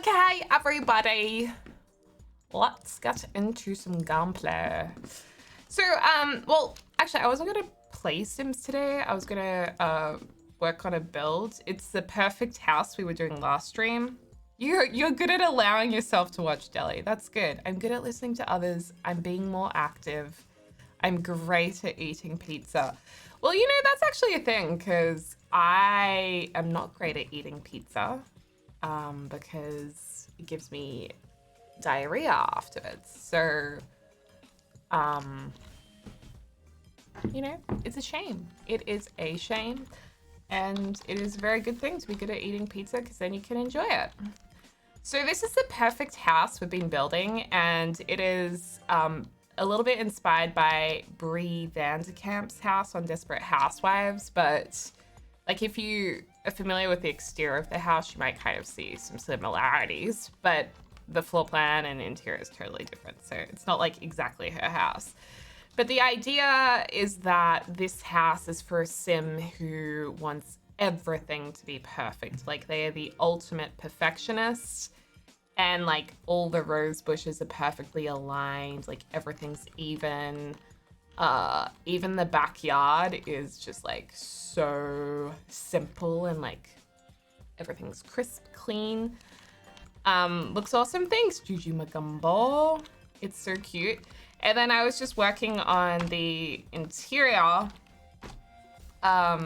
Okay, everybody, let's get into some gameplay. So, well, actually, I wasn't gonna play Sims today. I was gonna work on a build. It's the perfect house we were doing last stream. You're good at allowing yourself to watch Deli. That's good. I'm good at listening to others. I'm being more active. I'm great at eating pizza. Well, you know, that's actually a thing because I am not great at eating pizza because it gives me diarrhea afterwards. So, you know, it's a shame. It is a shame. And it is a very good thing to be good at eating pizza because then you can enjoy it. So this is the perfect house we've been building, and it is a little bit inspired by Brie Vanderkamp's house on Desperate Housewives, but like if you are familiar with the exterior of the house, you might kind of see some similarities, but the floor plan and interior is totally different. So it's not like exactly her house. But the idea is that this house is for a sim who wants everything to be perfect. Like they are the ultimate perfectionists, and like all the rose bushes are perfectly aligned, like everything's even. Even the backyard is just like so simple and like everything's crisp, clean. Looks awesome. Thanks, Juju Magumbo. It's so cute. And then I was just working on the interior. I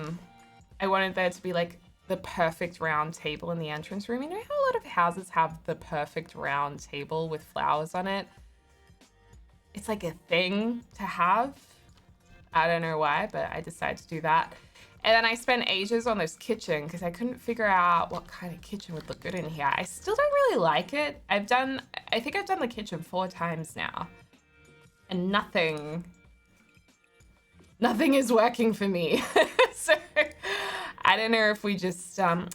wanted there to be like the perfect round table in the entrance room. You know how a lot of houses have the perfect round table with flowers on it? It's like a thing to have. I don't know why, but I decided to do that. And then I spent ages on this kitchen because I couldn't figure out what kind of kitchen would look good in here. I still don't really like it. I think I've done the kitchen 4 times now. And nothing is working for me. So I don't know if we just, oh,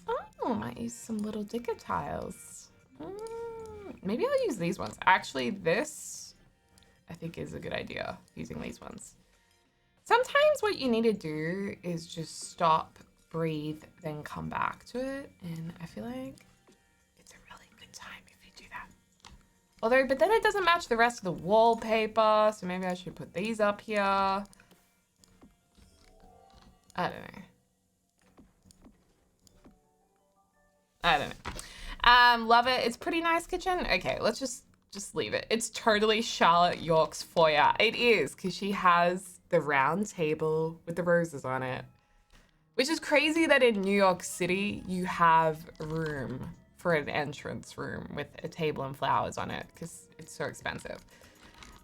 might use some little digger tiles. Maybe I'll use these ones. Actually, this I think is a good idea, using these ones. Sometimes what you need to do is just stop, breathe, then come back to it. And I feel like it's a really good time if you do that. Although, but then it doesn't match the rest of the wallpaper. So maybe I should put these up here. I don't know. Love it. It's pretty nice kitchen. Okay, let's just leave it. It's totally Charlotte York's foyer. It is, because she has the round table with the roses on it. Which is crazy that in New York City, you have room for an entrance room with a table and flowers on it, because it's so expensive.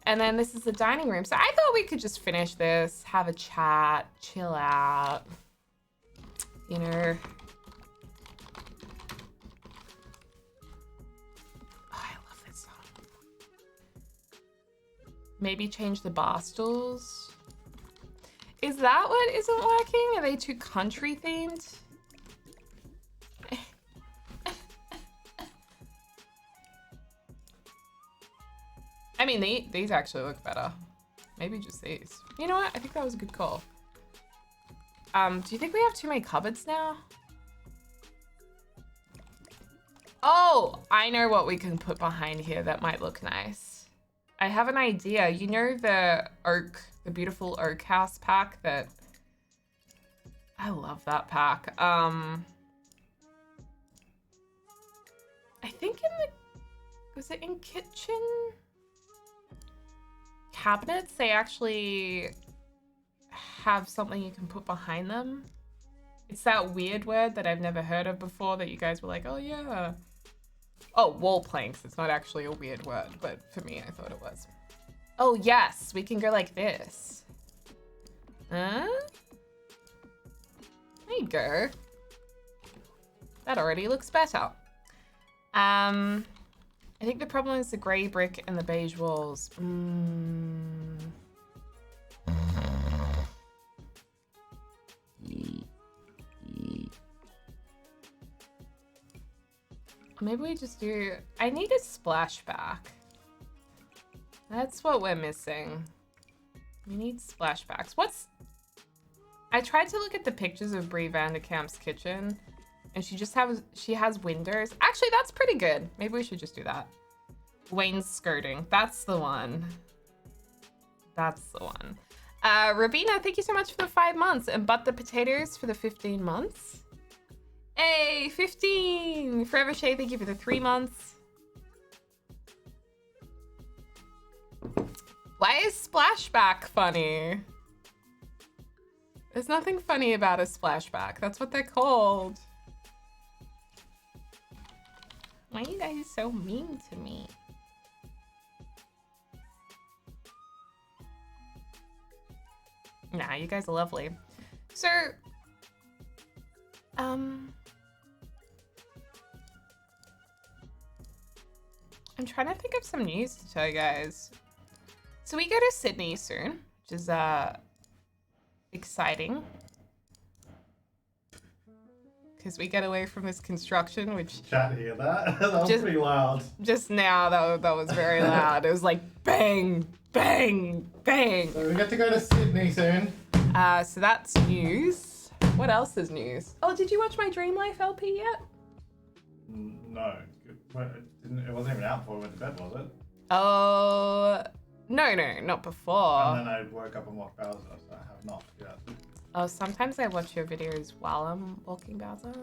And then this is the dining room. So I thought we could just finish this, have a chat, chill out, you know. Maybe change the bar stools. Is that what isn't working? Are they too country themed? I mean, these actually look better. Maybe just these. You know what? I think that was a good call. Do you think we have too many cupboards now? Oh, I know what we can put behind here that might look nice. I have an idea. You know the beautiful oak house pack that... I love that pack. I think in the... Was it in kitchen cabinets? They actually have something you can put behind them. It's that weird word that I've never heard of before that you guys were like, oh yeah. Oh, wall planks. It's not actually a weird word, but for me, I thought it was. Oh, yes. We can go like this. Huh? There you go. That already looks better. I think the problem is the gray brick and the beige walls. Maybe we just do... I need a splashback. That's what we're missing. We need splashbacks. I tried to look at the pictures of Brie Vanderkamp's kitchen, And she has windows. Actually, that's pretty good. Maybe we should just do that. Wainscoting. That's the one. That's the one. Rabina, thank you so much for the 5 months. And But the Potatoes for the 15 months. Hey, 15! Forever Shay, thank you for the 3 months. Why is splashback funny? There's nothing funny about a splashback. That's what they're called. Why are you guys so mean to me? Nah, you guys are lovely. So, I'm trying to think of some news to tell you guys. So we go to Sydney soon, which is exciting. Because we get away from this construction, which... Can't hear that. That was pretty loud. Just now, that was very loud. It was like bang, bang, bang. So we get to go to Sydney soon. So that's news. What else is news? Oh, did you watch my Dream Life LP yet? No. It wasn't even out before we went to bed, was it? Oh, no, not before. And then I woke up and watched Bowser, so I have not yet. Oh, sometimes I watch your videos while I'm walking Bowser.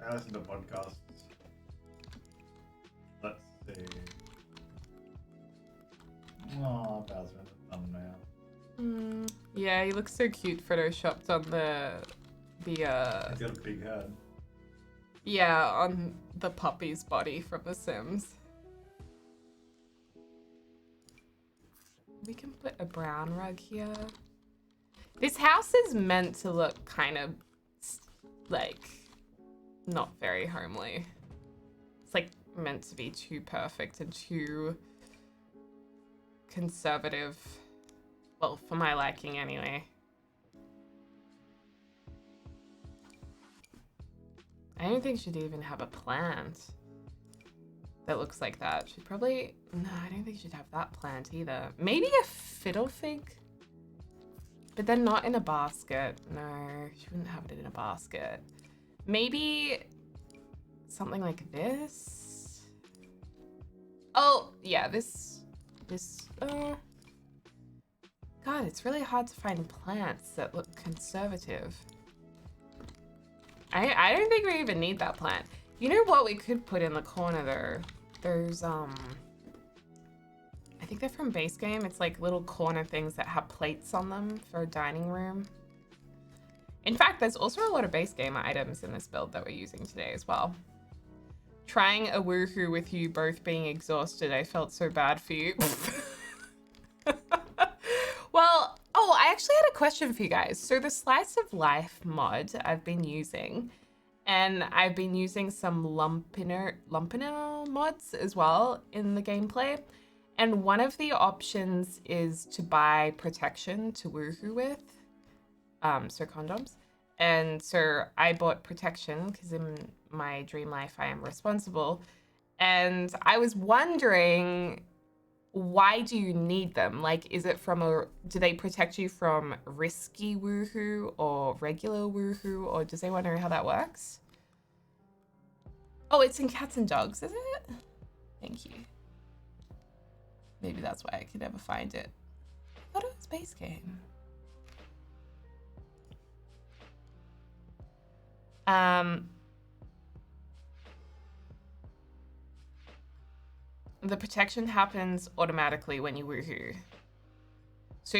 I listen to podcasts. Let's see. Oh, Bowser in the thumbnail. Yeah, he looks so cute photoshopped on the He's got a big head. yeah, on the puppy's body from The Sims. We can put a brown rug here. This house is meant to look kind of like not very homely. It's like meant to be too perfect and too conservative. Well, for my liking anyway. I don't think she'd even have a plant that looks like that. She'd probably... No, I don't think she'd have that plant either. Maybe a fiddle fig? But then not in a basket. No, she wouldn't have it in a basket. Maybe something like this? Oh, yeah, this... God, it's really hard to find plants that look conservative. I don't think we even need that plant. You know what we could put in the corner though? There's, I think they're from Base Game. It's like little corner things that have plates on them for a dining room. In fact, there's also a lot of Base Game items in this build that we're using today as well. Trying a woohoo with you both being exhausted. I felt so bad for you. Well, oh, I actually had a question for you guys. So the Slice of Life mod I've been using, and I've been using some Lumpiner mods as well in the gameplay. And one of the options is to buy protection to woohoo with, so condoms. And so I bought protection because in my dream life I am responsible. And I was wondering, why do you need them? Like, is it do they protect you from risky woohoo or regular woohoo, or does anyone know how that works? Oh, it's in Cats and Dogs, is it? Thank you. Maybe that's why I could never find it. I thought it was Base Game. The protection happens automatically when you woohoo. So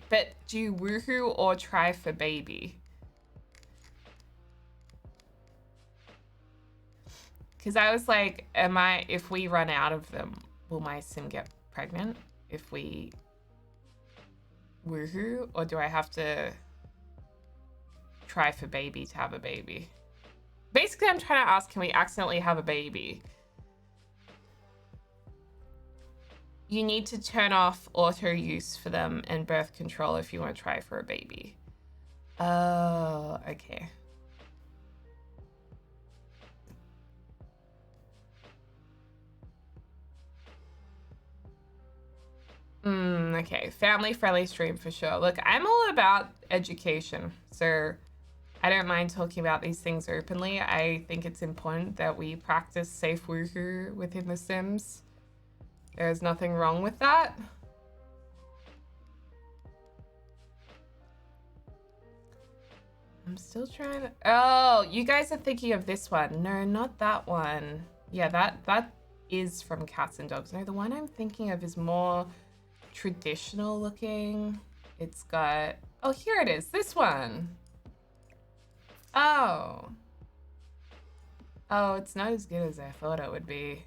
but do you woohoo or try for baby? Because I was like, if we run out of them, will my sim get pregnant if we woohoo? Or do I have to try for baby to have a baby? Basically, I'm trying to ask, can we accidentally have a baby? You need to turn off auto use for them and birth control if you want to try for a baby. Oh, okay. Okay, family-friendly stream for sure. Look, I'm all about education, so I don't mind talking about these things openly. I think it's important that we practice safe woohoo within The Sims. There's nothing wrong with that. I'm still trying to... Oh, you guys are thinking of this one. No, not that one. Yeah, that is from Cats and Dogs. No, the one I'm thinking of is more traditional looking. It's got... Oh, here it is. This one. Oh. Oh, it's not as good as I thought it would be.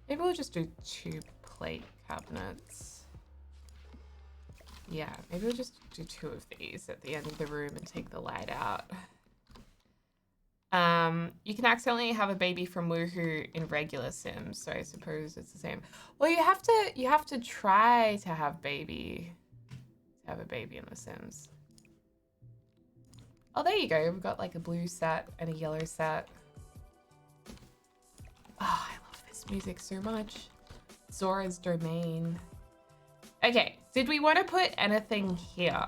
Maybe we'll just do 2 plate cabinets. Yeah, maybe we'll just do 2 of these at the end of the room and take the light out. You can accidentally have a baby from Woohoo in regular Sims, so I suppose it's the same. Well, you have to try to have a baby in The Sims. Oh, there you go. We've got like a blue set and a yellow set. Oh, I love this music so much. Zora's Domain. Okay, did we want to put anything here?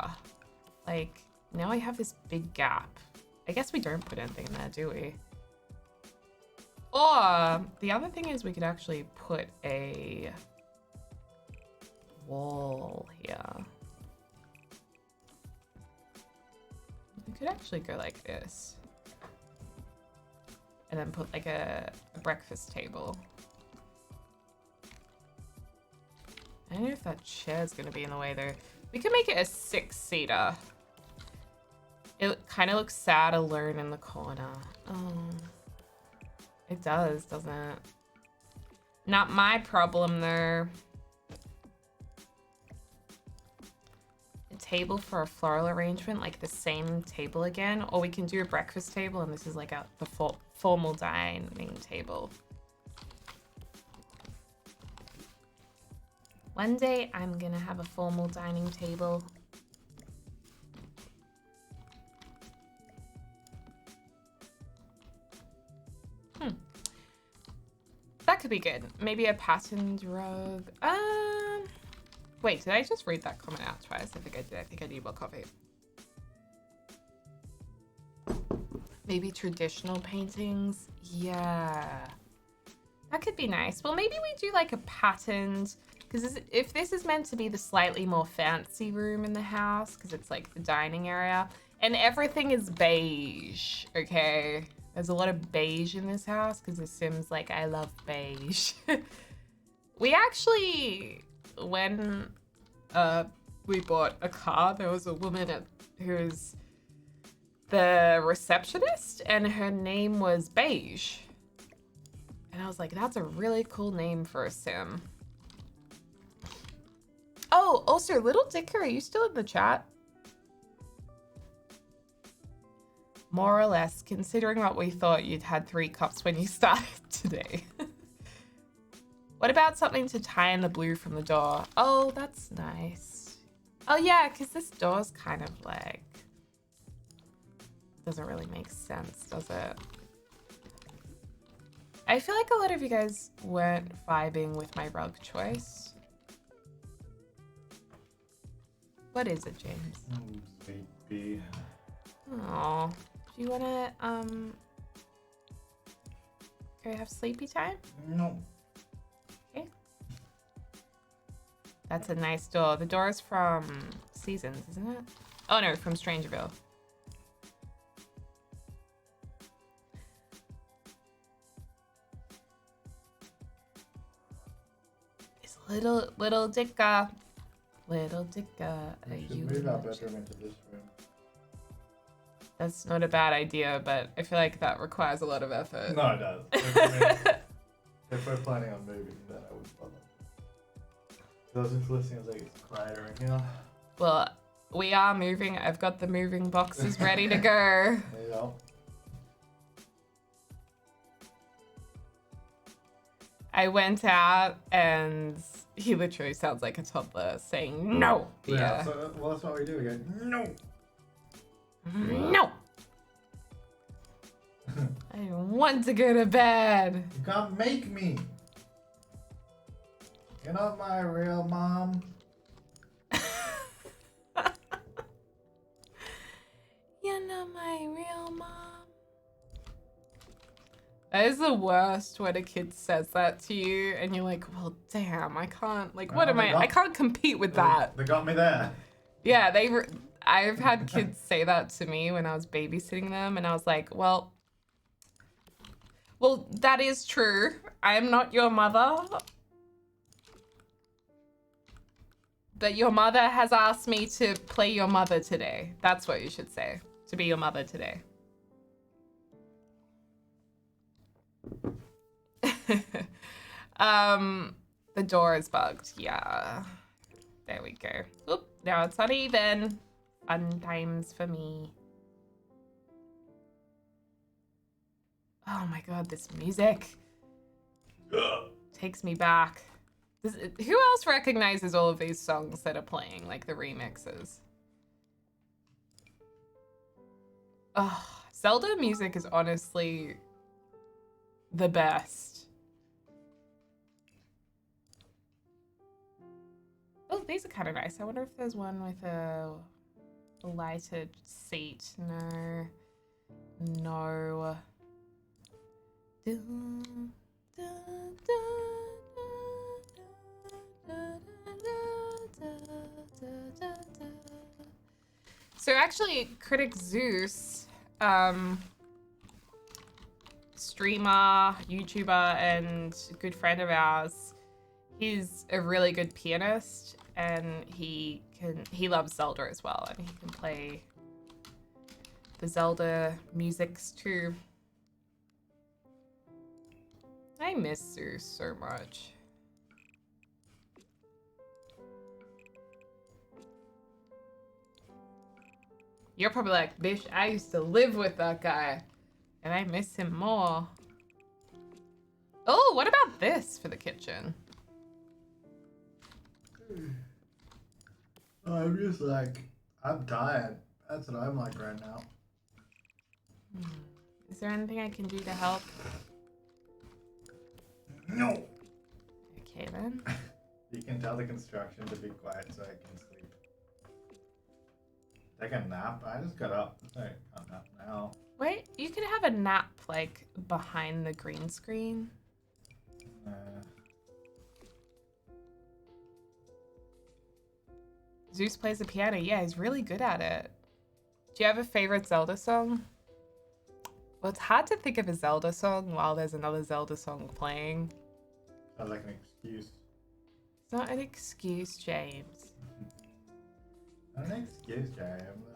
Like, now I have this big gap. I guess we don't put anything in there, do we? Or, the other thing is we could actually put a wall here. We could actually go like this. And then put like a breakfast table. I don't know if that chair's gonna be in the way though. We could make it a 6-seater. It kind of looks sad alone in the corner. Oh, it does, doesn't it? Not my problem though. A table for a floral arrangement, like the same table again, or we can do a breakfast table and this is like the formal dining table. One day I'm gonna have a formal dining table. That could be good. Maybe a patterned rug. Wait, did I just read that comment out twice? I think I did. I think I need more coffee. Maybe traditional paintings. Yeah. That could be nice. Well, maybe we do like a patterned, because if this is meant to be the slightly more fancy room in the house, because it's like the dining area, and everything is beige, okay? There's a lot of beige in this house, because The Sims, like, I love beige. We actually, when we bought a car, there was a woman who's the receptionist, and her name was Beige. And I was like, that's a really cool name for a Sim. Oh, also, Little Dicker, are you still in the chat? More or less, considering what we thought, you'd had 3 cups when you started today. What about something to tie in the blue from the door? Oh, that's nice. Oh yeah, because this door's kind of like... doesn't really make sense, does it? I feel like a lot of you guys weren't vibing with my rug choice. What is it, James? Sleepy. Oh, do you wanna go have sleepy time? No. Okay. That's a nice door. The door is from Seasons, isn't it? Oh no, from Strangerville. This little Dicka. Little Dicka. We should move our bedroom into this room. That's not a bad idea, but I feel like that requires a lot of effort. No, it does. If we're planning on moving, then I wouldn't bother. I was just listening, I was like, it's quieter in here. Well, we are moving. I've got the moving boxes ready to go. There you go. I went out and he literally sounds like a toddler saying no. Yeah. So, well, that's what we do. We go, no. No. I want to go to bed. You can't make me. You're not my real mom. You're you're not my real mom. That is the worst when a kid says that to you and you're like, well, damn, I can't, like, what am I can't compete with that. They got me there. Yeah, I've had kids say that to me when I was babysitting them and I was like, well, that is true. I am not your mother. But your mother has asked me to play your mother today. That's what you should say. To be your mother today. The door is bugged. Yeah. There we go. Oop, now it's uneven. Fun times for me. Oh my god, this music takes me back. Who else recognizes all of these songs that are playing, like the remixes? Oh, Zelda music is honestly the best. Oh, these are kind of nice. I wonder if there's one with a lighted seat. No. No. So actually, Critic Zeus, streamer, YouTuber, and good friend of ours, he's a really good pianist, and he loves Zelda as well, and he can play the Zelda musics too. I miss Zeus so much. You're probably like, bitch, I used to live with that guy, and I miss him more. Oh, what about this for the kitchen? I'm just like, I'm tired. That's what I'm like right now. Is there anything I can do to help? No. Okay then. You can tell the construction to be quiet so I can sleep. Take a nap? I just got up. I can't nap now. Wait, you can have a nap like behind the green screen. Zeus plays the piano. Yeah, he's really good at it. Do you have a favorite Zelda song? Well, it's hard to think of a Zelda song while there's another Zelda song playing. Sounds like an excuse. It's not an excuse, James. Not an excuse, James.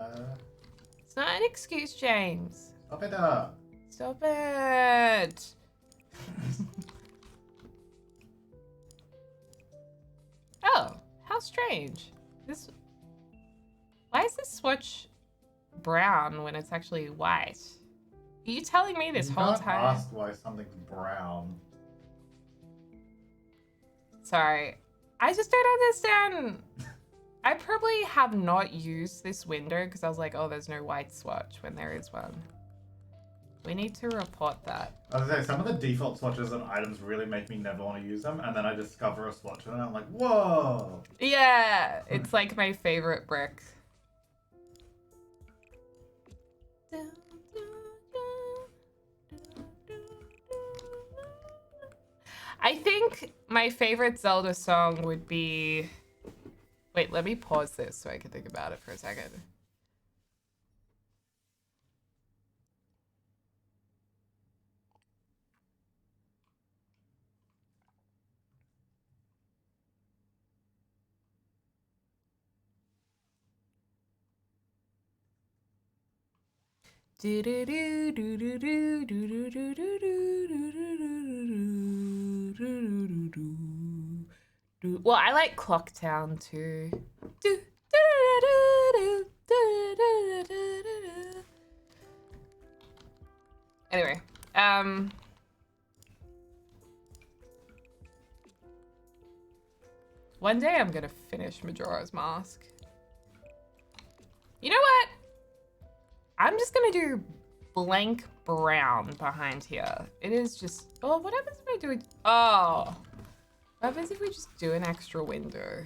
It's not an excuse, James. Stop it up. Stop it. Oh, how strange. Why is this swatch brown when it's actually white? Are you telling me this whole time? You can't ask why something's brown. Sorry. I just don't understand. I probably have not used this window because I was like, oh, there's no white swatch when there is one. We need to report that. I was gonna say, some of the default swatches on items really make me never want to use them, and then I discover a swatch and I'm like, whoa! Yeah, it's like my favorite brick. I think my favorite Zelda song would be... Wait, let me pause this so I can think about it for a second. Well, I like Clocktown too. Anyway, one day I'm gonna finish Majora's Mask. You know what? I'm just gonna do blank brown behind here. It is just, oh, what happens if I do it? Oh, what happens if we just do an extra window?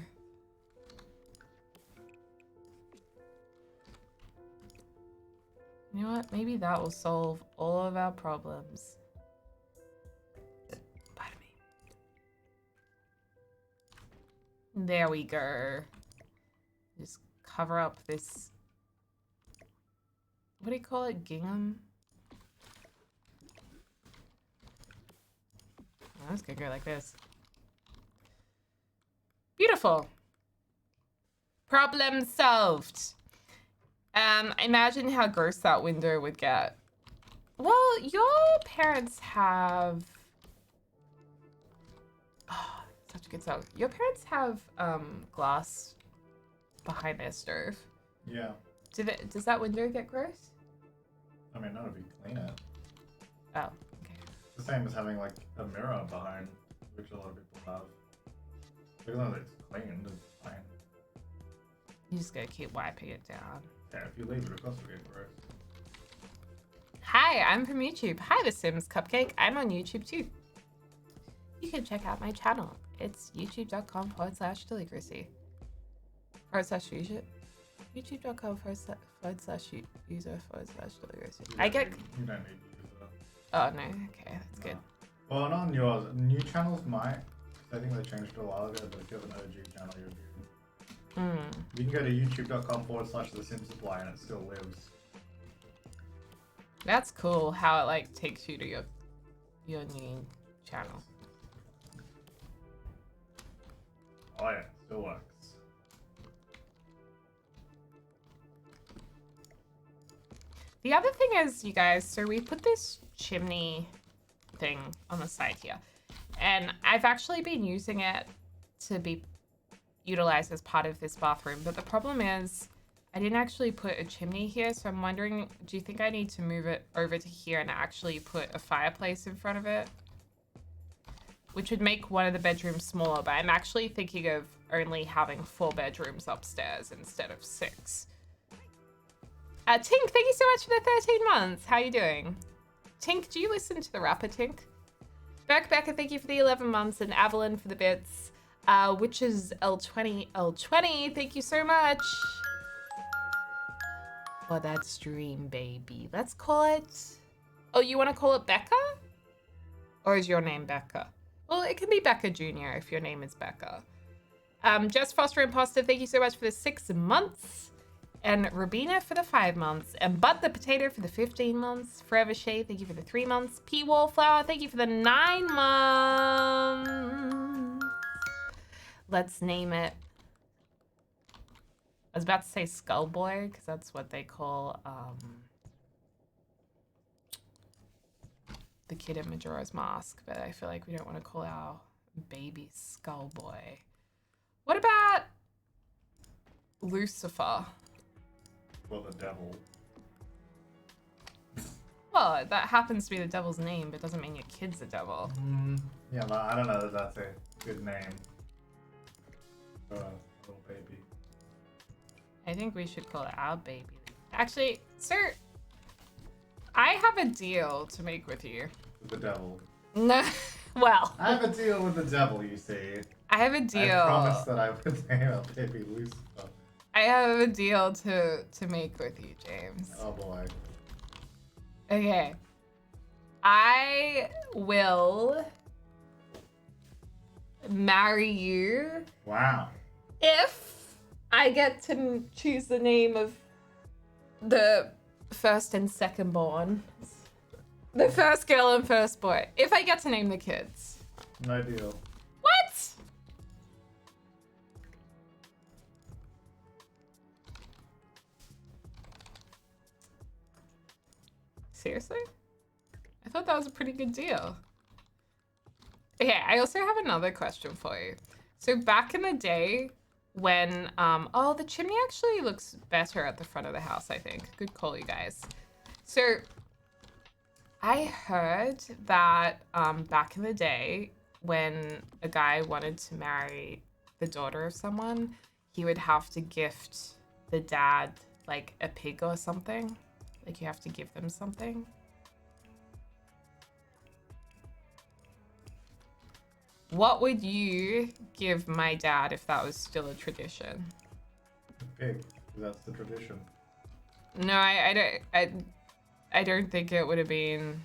You know what? Maybe that will solve all of our problems. Pardon me. There we go. Just cover up this. What do you call it? Gingham? Oh, that's gonna go like this. Beautiful. Problem solved. Imagine how gross that window would get. Well, your parents have... Oh, such a good song. Your parents have glass behind their stove. Yeah. Does that window get gross? I mean, not if you clean it. Oh, okay. It's the same as having like a mirror behind, which a lot of people have. As long as it's cleaned, it's fine. You just gotta keep wiping it down. Yeah, if you leave it, of course it'll get gross. Hi, I'm from YouTube. Hi, The Sims Cupcake. I'm on YouTube too. You can check out my channel. It's youtube.com/Deligracy. /user. YouTube.com/user/Deligracy. I get. You don't need to use that. Oh no. Okay, that's good. Well, not on yours. New channels might. I think they changed it a while ago, but if you have an OG channel, you're good. You can go to youtube.com/thesims supply and it still lives. That's cool. How it like takes you to your new channel. Oh yeah, still works. The other thing is, you guys, so we put this chimney thing on the side here, and I've actually been using it to be utilized as part of this bathroom, but the problem is I didn't actually put a chimney here, so I'm wondering, do you think I need to move it over to here and actually put a fireplace in front of it? Which would make one of the bedrooms smaller, but I'm actually thinking of only having 4 bedrooms upstairs instead of 6. Tink, thank you so much for the 13 months. How are you doing? Tink, do you listen to the rapper, Tink? Becca, thank you for the 11 months, and Avalon for the bits. Which is L20, thank you so much for that stream, baby. Let's call it... Oh, you want to call it Becca? Or is your name Becca? Well, it can be Becca Jr. if your name is Becca. Just Foster Imposter, thank you so much for the 6 months. And Rabina for the 5 months. And Bud the Potato for the 15 months. Forever Shay, thank you for the 3 months. P Wallflower, thank you for the 9 months. Let's name it. I was about to say Skullboy, because that's what they call the kid in Majora's Mask, but I feel like we don't want to call our baby Skullboy. What about Lucifer? Well, the devil. Well, that happens to be the devil's name, but it doesn't mean your kid's a devil. Yeah, but I don't know if that's a good name. Little baby. I think we should call it our baby. Actually, sir, I have a deal to make with you. With the devil. No, well. I have a deal with the devil, you see. I have a deal. I promised that I would name our baby Lucifer. I have a deal to make with you, James. Oh boy. Okay. I will marry you. Wow. If I get to choose the name of the first and second born. The first girl and first boy. If I get to name the kids. No deal. What? Seriously? I thought that was a pretty good deal. Okay, I also have another question for you. So back in the day when, oh, the chimney actually looks better at the front of the house, I think. Good call, you guys. So I heard that back in the day when a guy wanted to marry the daughter of someone, he would have to gift the dad like a pig or something. Like you have to give them something. What would you give my dad if that was still a tradition? A pig, 'cause that's the tradition. No, I don't. I don't think it would have been.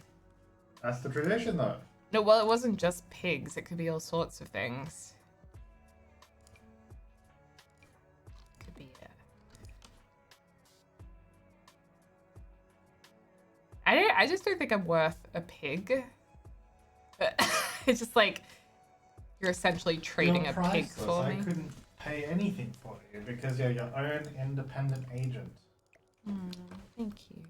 That's the tradition, though. No, well, it wasn't just pigs. It could be all sorts of things. Could be. I just don't think I'm worth a pig. It's just like you're essentially trading a pig for me. I couldn't pay anything for you because you're your own independent agent. Thank you.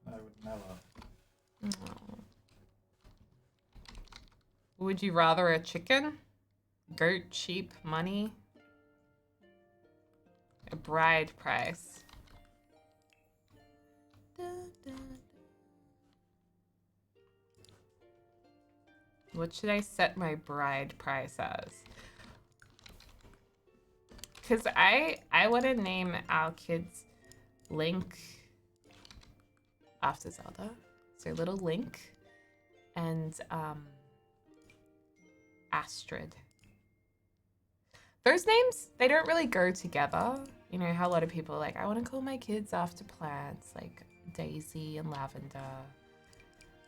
I would never. Oh. Would you rather a chicken, goat, sheep, money, a bride price? What should I set my bride price as? Because I want to name our kids Link after Zelda. So little Link and Astrid. Those names, they don't really go together. You know how a lot of people are like, I want to call my kids after plants like Daisy and Lavender.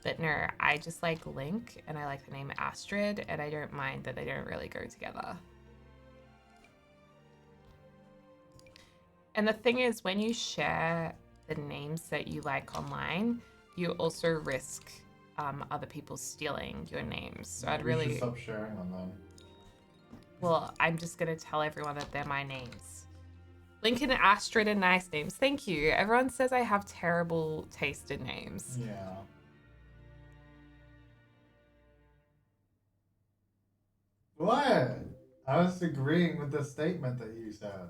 But no, I just like Link and I like the name Astrid and I don't mind that they don't really go together. And the thing is, when you share the names that you like online, you also risk other people stealing your names. So I'd really... should stop sharing them then. Well, I'm just going to tell everyone that they're my names. Link and Astrid are nice names. Thank you. Everyone says I have terrible taste in names. Yeah. What? I was agreeing with the statement that you said.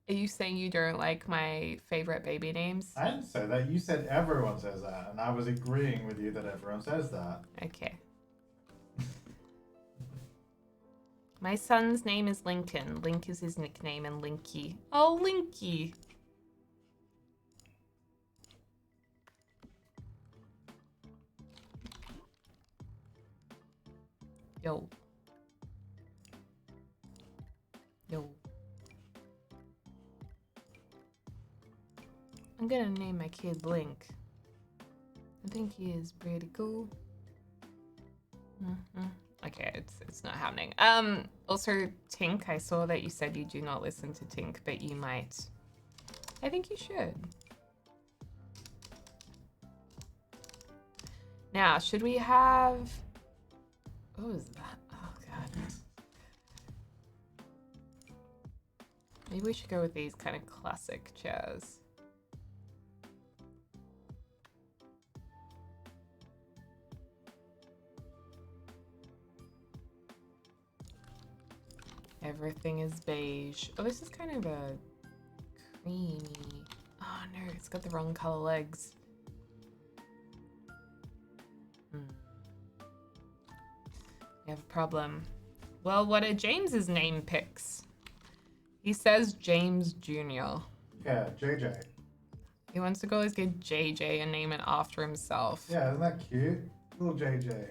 Are you saying you don't like my favorite baby names? I didn't say that. You said everyone says that, and I was agreeing with you that everyone says that. Okay. My son's name is Lincoln. Link is his nickname, and Linky. Oh, Linky. Yo. Yo. I'm gonna name my kid Link. I think he is pretty cool. Okay, it's not happening. Also, Tink, I saw that you said you do not listen to Tink, but you might. I think you should. Now, should we have... What was that? Oh, God. Maybe we should go with these kind of classic chairs. Everything is beige. Oh, this is kind of a creamy. Oh no, it's got the wrong color legs. We have a problem. Well, what are James's name picks? He says James Jr. Yeah, JJ. He wants to go always get JJ and name it after himself. Yeah, isn't that cute? Little JJ.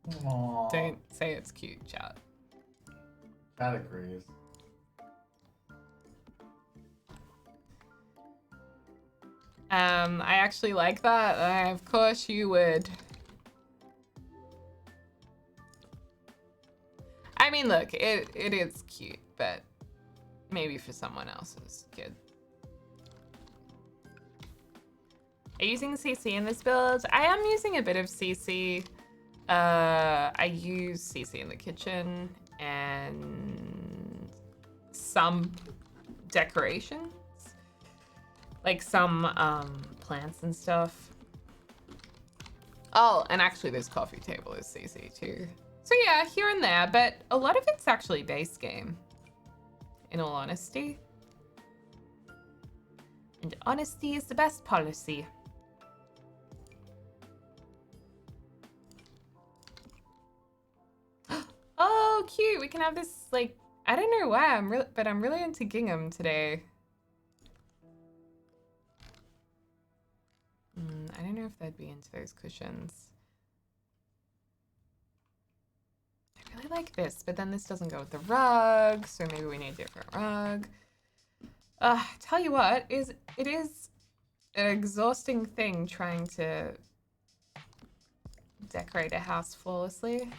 Aww. Don't say it's cute, chat. That agrees. I actually like that. Of course you would. I mean, look, it is cute, but maybe for someone else's kid. Are you using CC in this build? I am using a bit of CC. I use CC in the kitchen and some decorations, like some plants and stuff. Oh, and actually this coffee table is CC too. So yeah, here and there, but a lot of it's actually base game, in all honesty. And honesty is the best policy. Oh, cute. We can have this, like, I don't know why, but I'm really into gingham today. I don't know if they'd be into those cushions. I really like this, but then this doesn't go with the rug, so maybe we need a different rug. Tell you what, it is an exhausting thing trying to decorate a house flawlessly.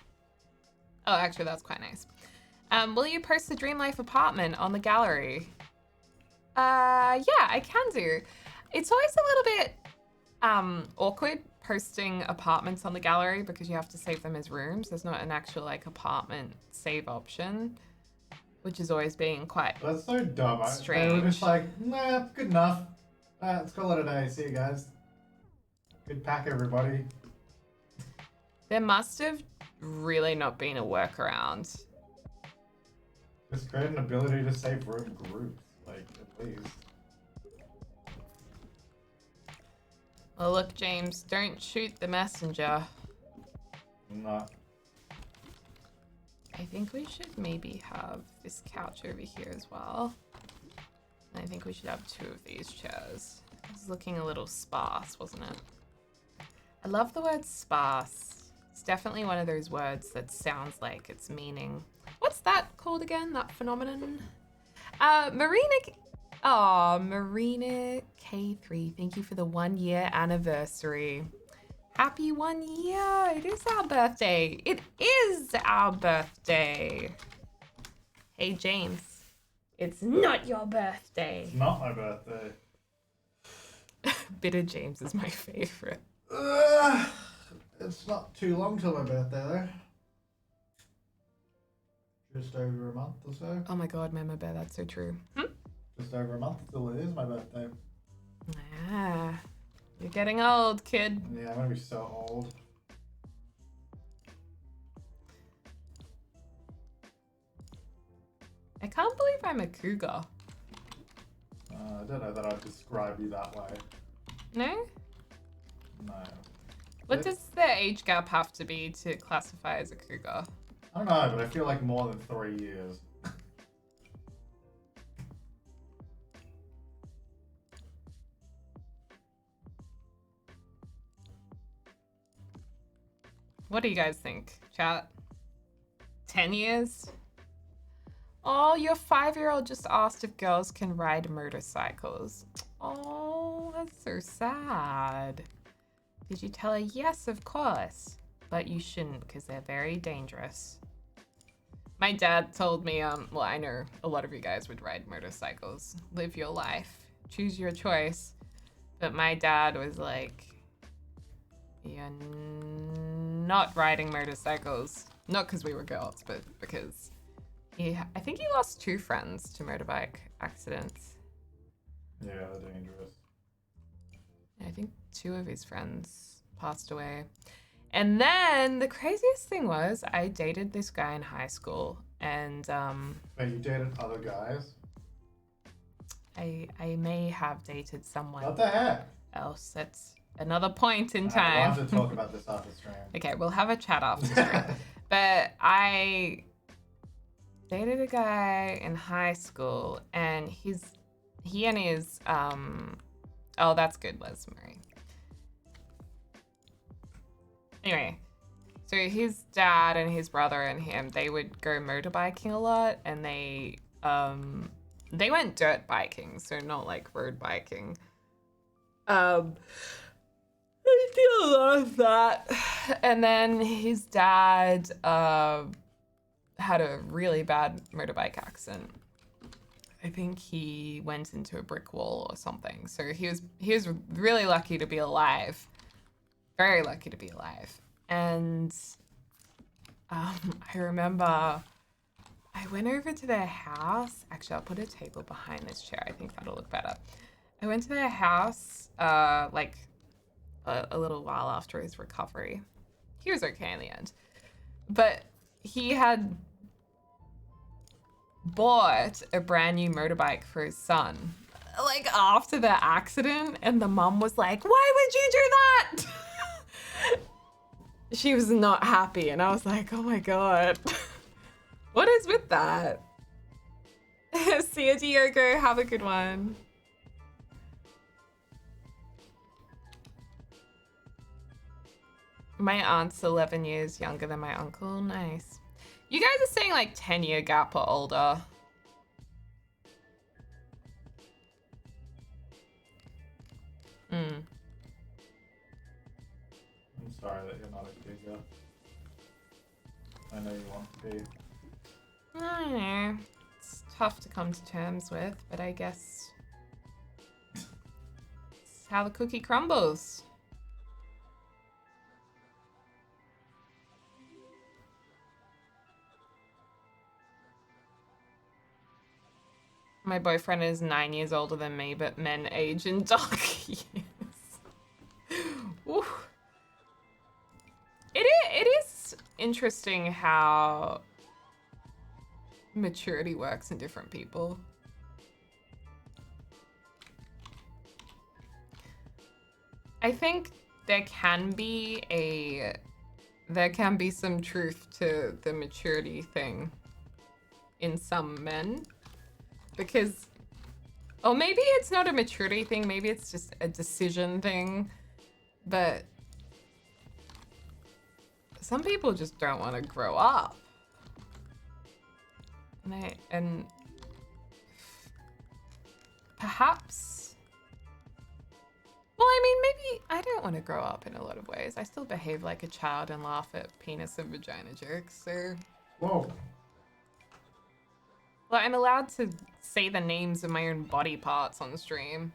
Oh, actually, that's quite nice. Will you post the Dream Life apartment on the gallery? Yeah, I can do. It's always a little bit awkward posting apartments on the gallery because you have to save them as rooms. There's not an actual like apartment save option, which is always being quite That's so dumb. strange. They were just like, nah, good enough. Let's call it a day. See you guys. Good pack, everybody. There must have really not been a workaround. Just create an ability to save room groups, like, at least. Well, look, James, don't shoot the messenger. No. I think we should maybe have this couch over here as well. And I think we should have 2 of these chairs. It's looking a little sparse, wasn't it? I love the word sparse. It's definitely one of those words that sounds like it's meaning. What's that called again, that phenomenon? Marina K3, thank you for the 1-year anniversary. Happy 1 year. It is our birthday. It is our birthday. Hey, James. It's not your birthday. It's not my birthday. Bitter James is my favorite. It's not too long till my birthday, though. Just over a month or so. Oh my god, Mama Bear, that's so true. Just over a month till it is my birthday. Ah, you're getting old, kid. Yeah, I'm gonna be so old. I can't believe I'm a cougar. I don't know that I'd describe you that way. No? No. What does the age gap have to be to classify as a cougar? I don't know, but I feel like more than 3 years. What do you guys think, chat? 10 years? Oh, your 5-year-old just asked if girls can ride motorcycles. Oh, that's so sad. Did you tell her yes, of course? But you shouldn't because they're very dangerous. My dad told me, well, I know a lot of you guys would ride motorcycles. Live your life. Choose your choice. But my dad was like, you're not riding motorcycles. Not because we were girls, but because I think he lost 2 friends to motorbike accidents. Yeah, they're dangerous. I think 2 of his friends passed away. And then the craziest thing was I dated this guy in high school and Wait, you dated other guys? I may have dated someone What the heck? else. That's another point in We'll time. have to talk about this after stream. Okay, we'll have a chat after stream. But I dated a guy in high school and he and his oh, that's good, Les Marie. Anyway, so his dad and his brother and him, they would go motorbiking a lot, and they went dirt biking, so not like road biking. I did a lot of that. And then his dad had a really bad motorbike accident. I think he went into a brick wall or something. So he was really lucky to be alive. Very lucky to be alive. And I remember I went over to their house. Actually, I'll put a table behind this chair. I think that'll look better. I went to their house like a little while after his recovery. He was okay in the end. But he had bought a brand new motorbike for his son like after the accident, and the mum was like, why would you do that? She was not happy, and I was like, oh my god. What is with that? See you, Diogo. Have a good one. My aunt's 11 years younger than my uncle. Nice. You guys are saying like 10-year gap or older. I'm sorry that you're not a cougar. I know you want to be. I don't know. It's tough to come to terms with, but I guess it's how the cookie crumbles. My boyfriend is 9 years older than me, but men age in dark years. Ooh. It is interesting how maturity works in different people. I think there can be some truth to the maturity thing in some men. Because, or maybe it's not a maturity thing, maybe it's just a decision thing, but some people just don't want to grow up. And perhaps, well, I mean, maybe I don't want to grow up in a lot of ways. I still behave like a child and laugh at penis and vagina jokes, so. Whoa. Well, I'm allowed to say the names of my own body parts on the stream.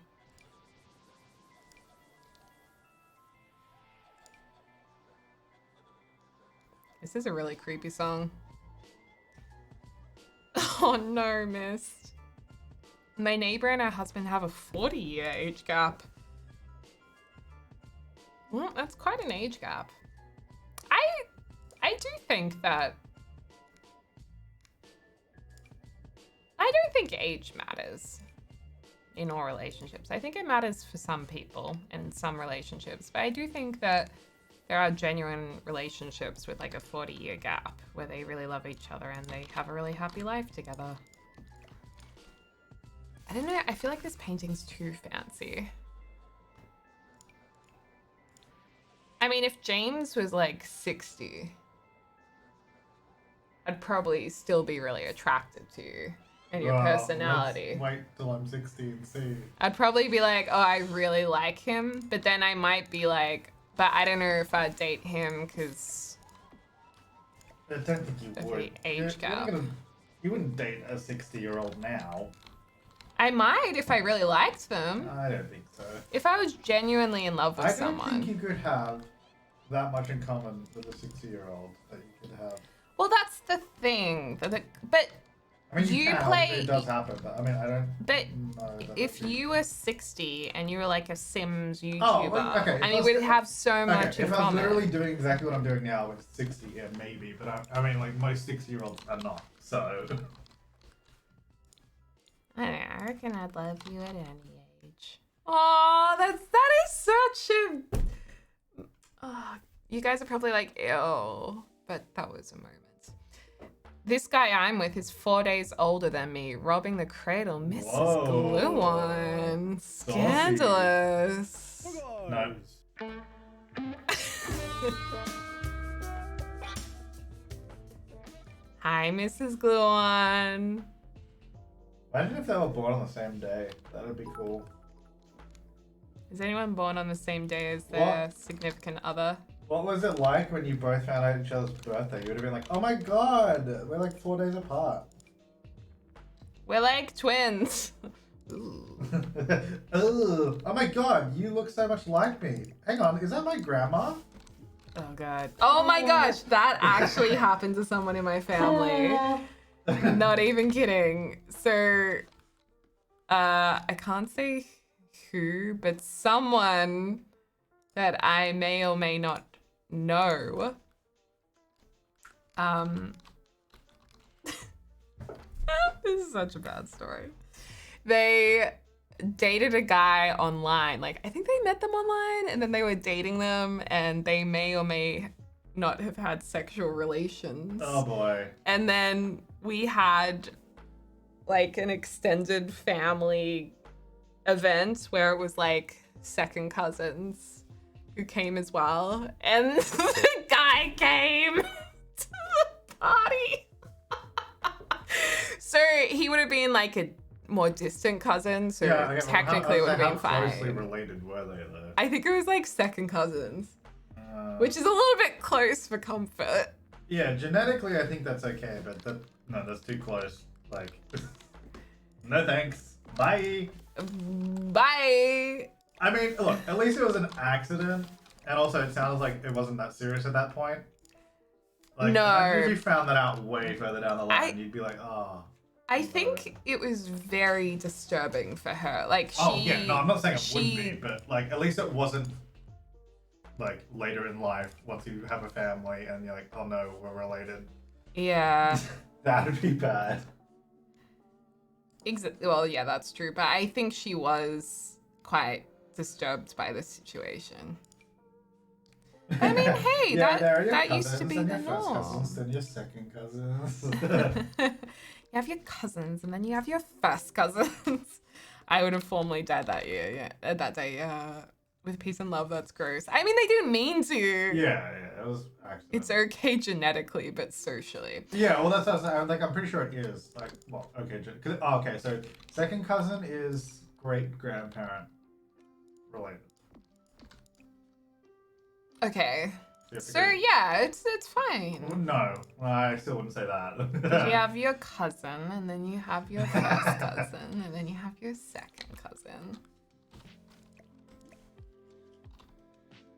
This is a really creepy song. Oh no, Mist. My neighbor and her husband have a 40-year age gap. Well, that's quite an age gap. I do think that I don't think age matters in all relationships. I think it matters for some people in some relationships, but I do think that there are genuine relationships with like a 40-year gap where they really love each other and they have a really happy life together. I don't know, I feel like this painting's too fancy. I mean, if James was like 60, I'd probably still be really attracted to you and your personality. Let's wait till I'm 60 and see. I'd probably be like, oh, I really like him, but then I might be like, but I don't know if I'd date him because I don't think you of would. the age gap. You wouldn't date a 60-year-old now. I might if I really liked them. I don't think so. If I was genuinely in love with someone. I don't think you could have that much in common with a 60-year-old that you could have. Well, that's the thing. But I mean, you play. It does happen, but I mean, I don't. But know that if you were 60 and you were like a Sims YouTuber, oh, okay. and you would have so much in if common. I was literally doing exactly what I'm doing now with 60, yeah, maybe. But I mean, like most 60-year-olds are not. So. I don't know, I reckon I'd love you at any age. Oh, that is such a. Oh, you guys are probably like, ew, but that was a moment. This guy I'm with is 4 days older than me, robbing the cradle. Mrs. Whoa. Glue One. Scandalous. No. Hi, Mrs. Glue One. Imagine if they were born on the same day. That'd be cool. Is anyone born on the same day as their significant other? What was it like when you both found out each other's birthday? You would have been like, oh my god, we're like 4 days apart. We're like twins. Ugh. Oh my god, you look so much like me. Hang on, is that my grandma? Oh god. Oh my gosh, that actually happened to someone in my family. Not even kidding. So, I can't say who, but someone that I may or may not know. This is such a bad story. They dated a guy online. Like, I think they met them online and then they were dating them and they may or may not have had sexual relations. Oh boy. And then we had like an extended family event where it was like second cousins who came as well. And the guy came to the party. So he would have been like a more distant cousin, so Yeah, technically it would have been How closely fine. related were they though? I think it was like second cousins, which is a little bit close for comfort. Yeah, genetically I think that's okay, but no, that's too close. Like, no thanks. Bye. Bye. I mean, look, at least it was an accident, and also it sounds like it wasn't that serious at that point. Like, No. if you found that out way further down the line, you'd be like, oh. I think it was very disturbing for her. Like she. Oh yeah, no, I'm not saying it wouldn't be, but like at least it wasn't like later in life once you have a family and you're like, oh no, we're related. Yeah. That'd be bad. Well, yeah, that's true. But I think she was quite disturbed by the situation. I mean, hey, yeah, that used to be the norm. First cousins, then your second cousins. You have your cousins, and then you have your first cousins. I would have formally died that year, that day, with peace and love. That's gross. I mean, they didn't mean to. Yeah, it was actually. It's okay genetically, but socially. Yeah, well, that's like I'm pretty sure it is. Like, well, okay, okay, so second cousin is great grandparent related. Okay. So yeah, it's fine. No, I still wouldn't say that. You have your cousin, and then you have your first cousin, and then you have your second cousin.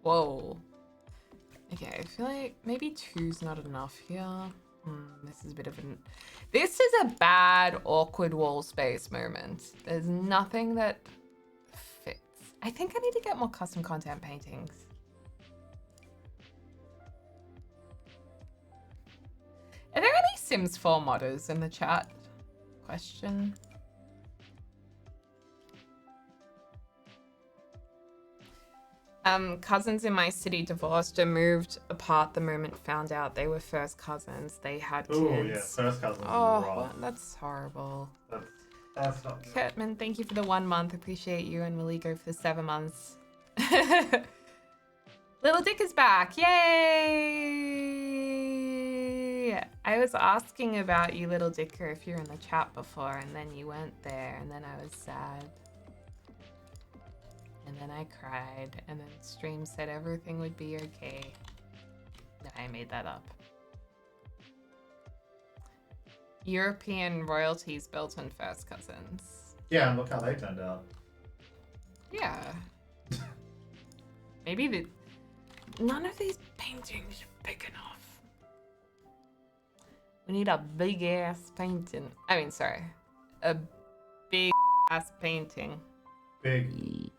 Whoa. Okay, I feel like maybe 2's not enough here. This is a bit of an... This is a bad, awkward wall space moment. There's nothing that fits. I think I need to get more custom content paintings. Are there any Sims 4 modders in the chat? Question. Cousins in my city divorced and moved apart the moment found out they were first cousins. They had kids. Oh yeah, first cousins. Oh, that's horrible. That's not good. Kurtman, thank you for the 1 month. Appreciate you, and Maliko for the 7 months. Little Dick is back. Yay! I was asking about you, Little Dicker, if you're in the chat before, and then you weren't there, and then I was sad. And then I cried, and then stream said everything would be okay. No, I made that up. European royalties built on first cousins. Yeah, and look how they turned out. Yeah. Maybe none of these paintings are big enough. We need a big ass painting. I mean, sorry. A big ass painting. Big.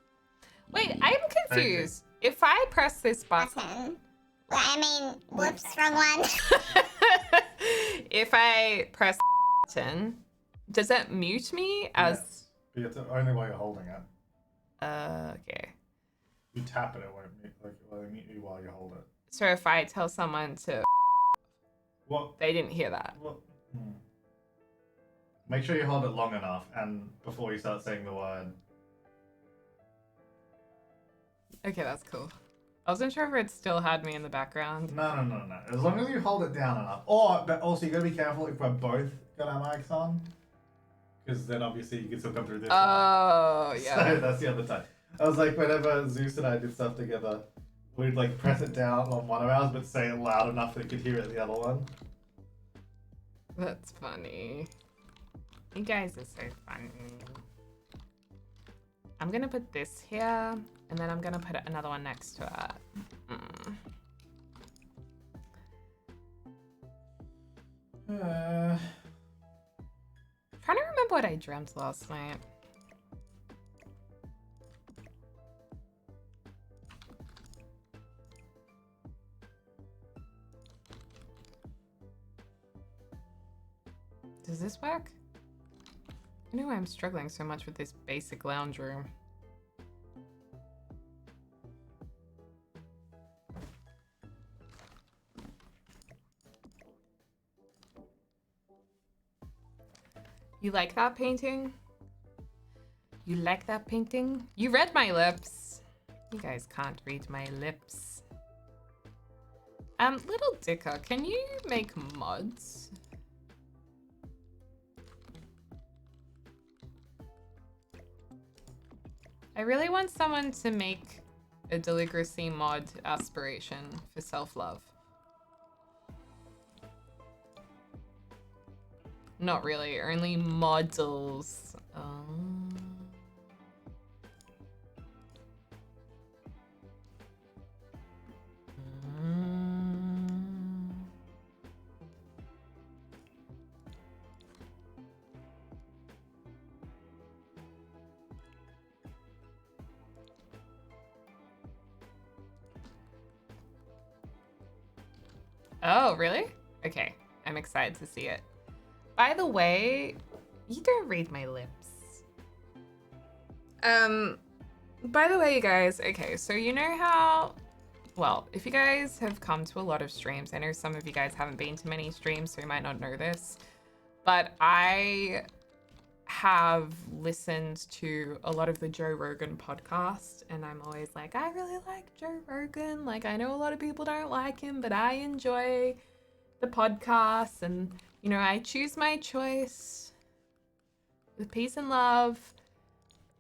Wait, I'm confused. If I press this button. Whoops, wrong one. If I press button, does it mute me as... Yes. But it's only while you're holding it. Okay. You tap it, it won't mute, mute you while you hold it. So if I tell someone to... What? They didn't hear that. What? Make sure you hold it long enough and before you start saying the word. Okay, that's cool. I wasn't sure if it still had me in the background. No. As long as you hold it down enough. But also you gotta be careful if we're both got our mics on. Because then obviously you can still come through this one. Oh, yeah. So that's the other time. I was like, whenever Zeus and I did stuff together, we'd like press it down on one of ours, but say it loud enough that you could hear it the other one. That's funny. You guys are so funny. I'm gonna put this here, and then I'm gonna put another one next to it. Trying to remember what I dreamt last night. Does this work? I know I'm struggling so much with this basic lounge room. You like that painting? You like that painting? You read my lips. You guys can't read my lips. Little Dicker, can you make mods? I really want someone to make a Deligracy mod aspiration for self-love. Not really, only models. Oh, really? Okay, I'm excited to see it. By the way, you don't read my lips. By the way, you guys, okay, so you know how, well, if you guys have come to a lot of streams, I know some of you guys haven't been to many streams, so you might not know this, but I have listened to a lot of the Joe Rogan podcast, and I'm always like, I really like Joe Rogan. Like, I know a lot of people don't like him, but I enjoy the podcast, and, you know, I choose my choice with peace and love.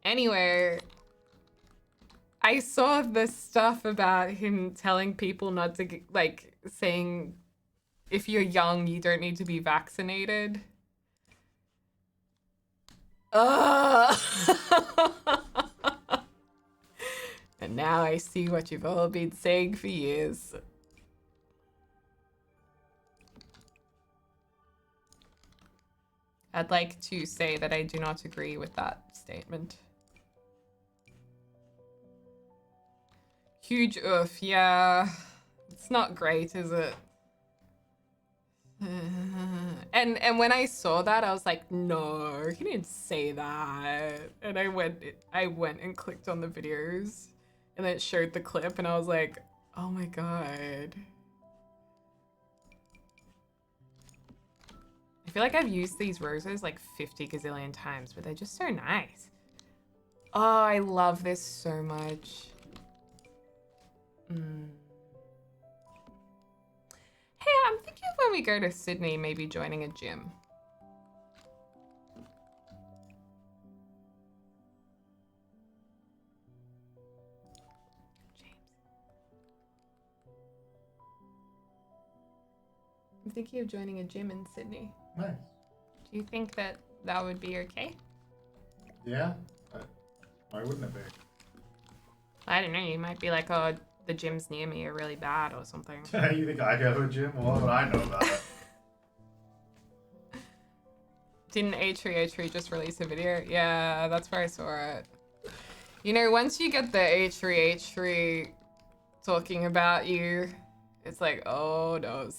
Anyway, I saw this stuff about him telling people not to get, like, saying if you're young, you don't need to be vaccinated. And now I see what you've all been saying for years. I'd like to say that I do not agree with that statement. Huge oof, yeah. It's not great, is it? And when I saw that, I was like, no, he didn't say that. And I went and clicked on the videos, and then it showed the clip, and I was like, oh my god. I feel like I've used these roses like 50 gazillion times, but they're just so nice. Oh, I love this so much. Hey, I'm thinking of when we go to Sydney, maybe joining a gym. James. I'm thinking of joining a gym in Sydney. Nice. Do you think that that would be okay? Yeah. Why wouldn't it be? I don't know, you might be like, oh, the gyms near me are really bad or something. You think I go to a gym? Well, what would I know about it? Didn't A3 just release a video? Yeah, that's where I saw it. You know, once you get the A3 talking about you, it's like, oh no.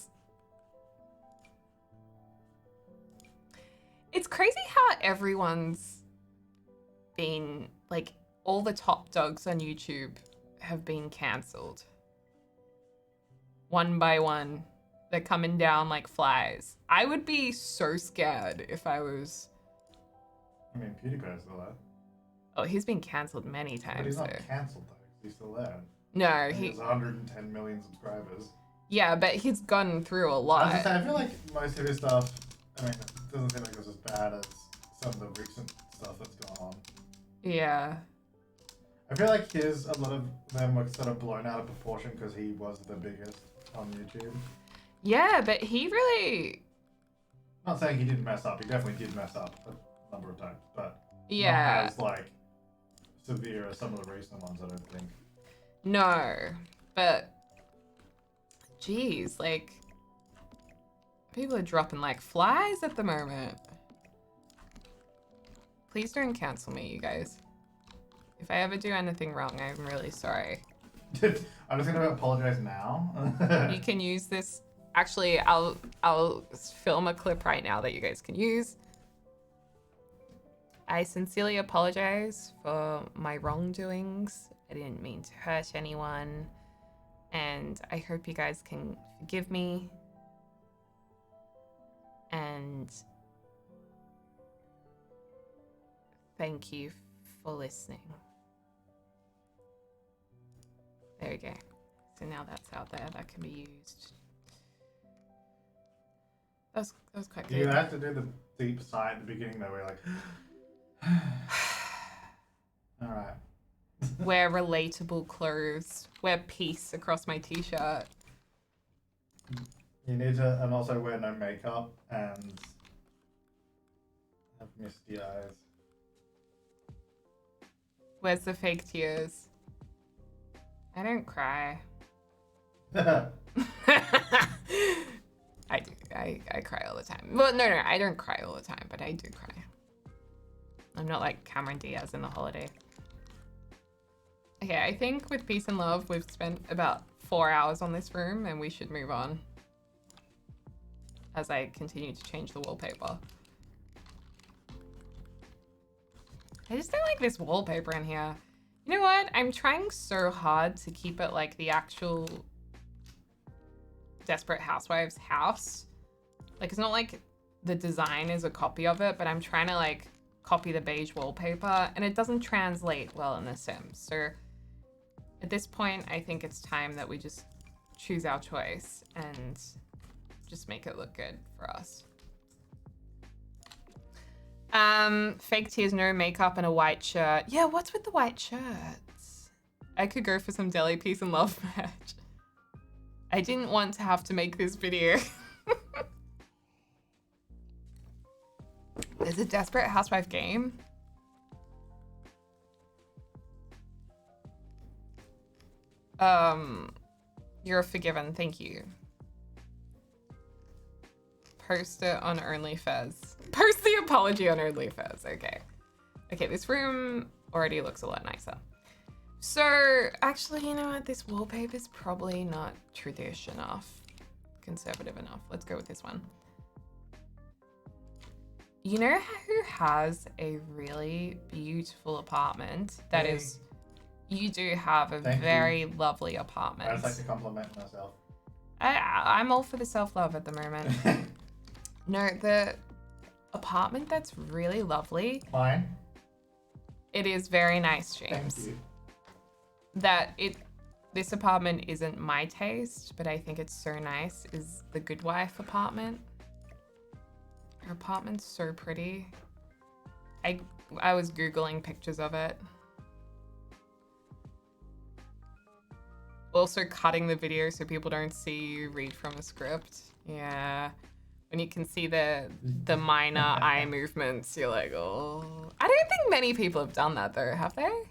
It's crazy how everyone's been, like, all the top dogs on YouTube have been cancelled. One by one. They're coming down like flies. I would be so scared if I was... I mean, PewDiePie's still there. Oh, he's been cancelled many times. But he's not though. cancelled though. He's still there. No, And he... has 110 million subscribers. Yeah, but he's gotten through a lot. I feel like most of his stuff, I mean, it doesn't seem like it was as bad as some of the recent stuff that's gone on. Yeah. I feel like a lot of them were sort of blown out of proportion because he was the biggest on YouTube. Yeah, but he really... I'm not saying he didn't mess up. He definitely did mess up a number of times, but yeah, not as like severe as some of the recent ones. I don't think. No, but geez, like people are dropping like flies at the moment. Please don't cancel me, you guys. If I ever do anything wrong, I'm really sorry. I'm just gonna apologize now. You can use this. Actually, I'll film a clip right now that you guys can use. I sincerely apologize for my wrongdoings. I didn't mean to hurt anyone. And I hope you guys can forgive me. And thank you for listening. There we go. So now that's out there. That can be used. That was quite good. You have to do the deep sigh at the beginning though, where you're like, all right. wear relatable clothes, wear peace across my t-shirt. You need to, and also wear no makeup and have misty eyes. Where's the fake tears? I don't cry. I do. I cry all the time. Well, no, I don't cry all the time, but I do cry. I'm not like Cameron Diaz in The Holiday. Okay, I think with peace and love, we've spent about 4 hours on this room and we should move on as I continue to change the wallpaper. I just don't like this wallpaper in here. You know what? I'm trying so hard to keep it like the actual Desperate Housewives house. Like, it's not like the design is a copy of it, but I'm trying to like copy the beige wallpaper and it doesn't translate well in The Sims. So at this point, I think it's time that we just choose our choice and just make it look good for us. Fake tears, no makeup, and a white shirt. Yeah, what's with the white shirts? I could go for some deli peace and love merch. I didn't want to have to make this video. There's a Desperate Housewife game. You're forgiven, thank you. Post it on OnlyFans. Post the apology on OnlyFans, okay. Okay, this room already looks a lot nicer. So, actually, you know what? This wallpaper is probably not tradish enough. Conservative enough. Let's go with this one. You know who has a really beautiful apartment? That Hey. is, you do have a Thank very you. lovely apartment. I just like to compliment myself. I'm all for the self-love at the moment. No, the apartment that's really lovely. Mine. It is very nice, James. Thank you. This apartment isn't my taste, but I think it's so nice, is the Good Wife apartment. Her apartment's so pretty. I was Googling pictures of it. Also cutting the video so people don't see you read from a script. Yeah. When you can see the minor eye movements, you're like, oh. I don't think many people have done that though, have they?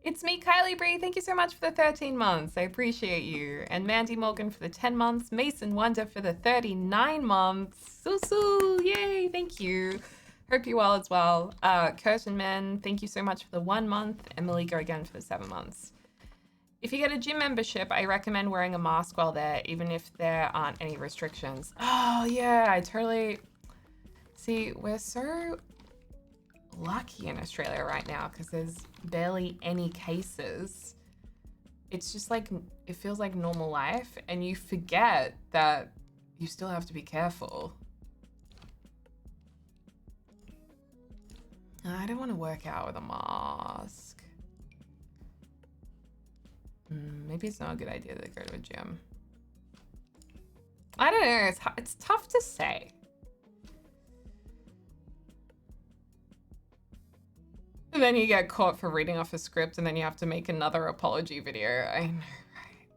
It's me, Kylie Bree. Thank you so much for the 13 months. I appreciate you. And Mandy Morgan for the 10 months. Mason Wonder for the 39 months. Susu, yay, thank you. Hope you're well as well. Curtin Man, thank you so much for the 1 month. Emily, go again for the 7 months. If you get a gym membership, I recommend wearing a mask while there, even if there aren't any restrictions. Oh yeah, I totally... See, we're so lucky in Australia right now because there's barely any cases. It's just like, it feels like normal life and you forget that you still have to be careful. I don't want to work out with a mask. Maybe it's not a good idea to go to a gym. I don't know, it's tough to say. And then you get caught for reading off a script and then you have to make another apology video. I know, right?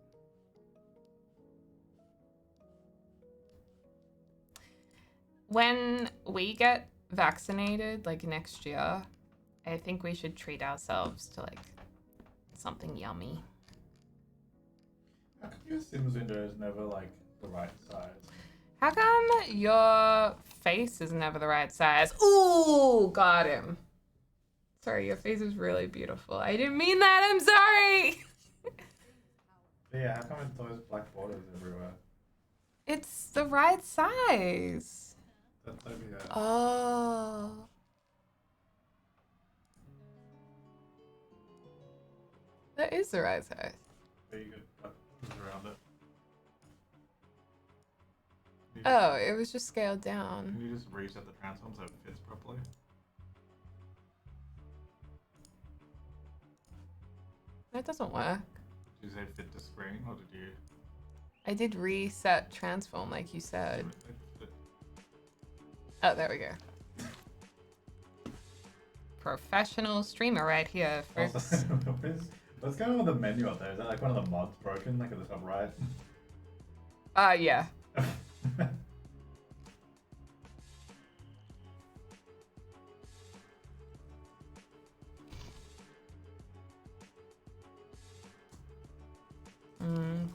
When we get vaccinated, like next year, I think we should treat ourselves to like something yummy. How come your Sims window is never like the right size? How come your face is never the right size? Ooh, got him. Sorry, your face is really beautiful. I didn't mean that, I'm sorry. Yeah, how come it's those black borders everywhere? It's the right size. That's over here. Oh. That is the right size. There you go. Move around it. Oh, it was just scaled down. Can you just reset the transform so it fits properly? That doesn't work. Did you say fit to screen or did you? I did reset transform like you said. Oh, there we go. Professional streamer right here, Also, folks. what's going on with the menu up there? Is that like one of the mods broken, like at the top right? Yeah.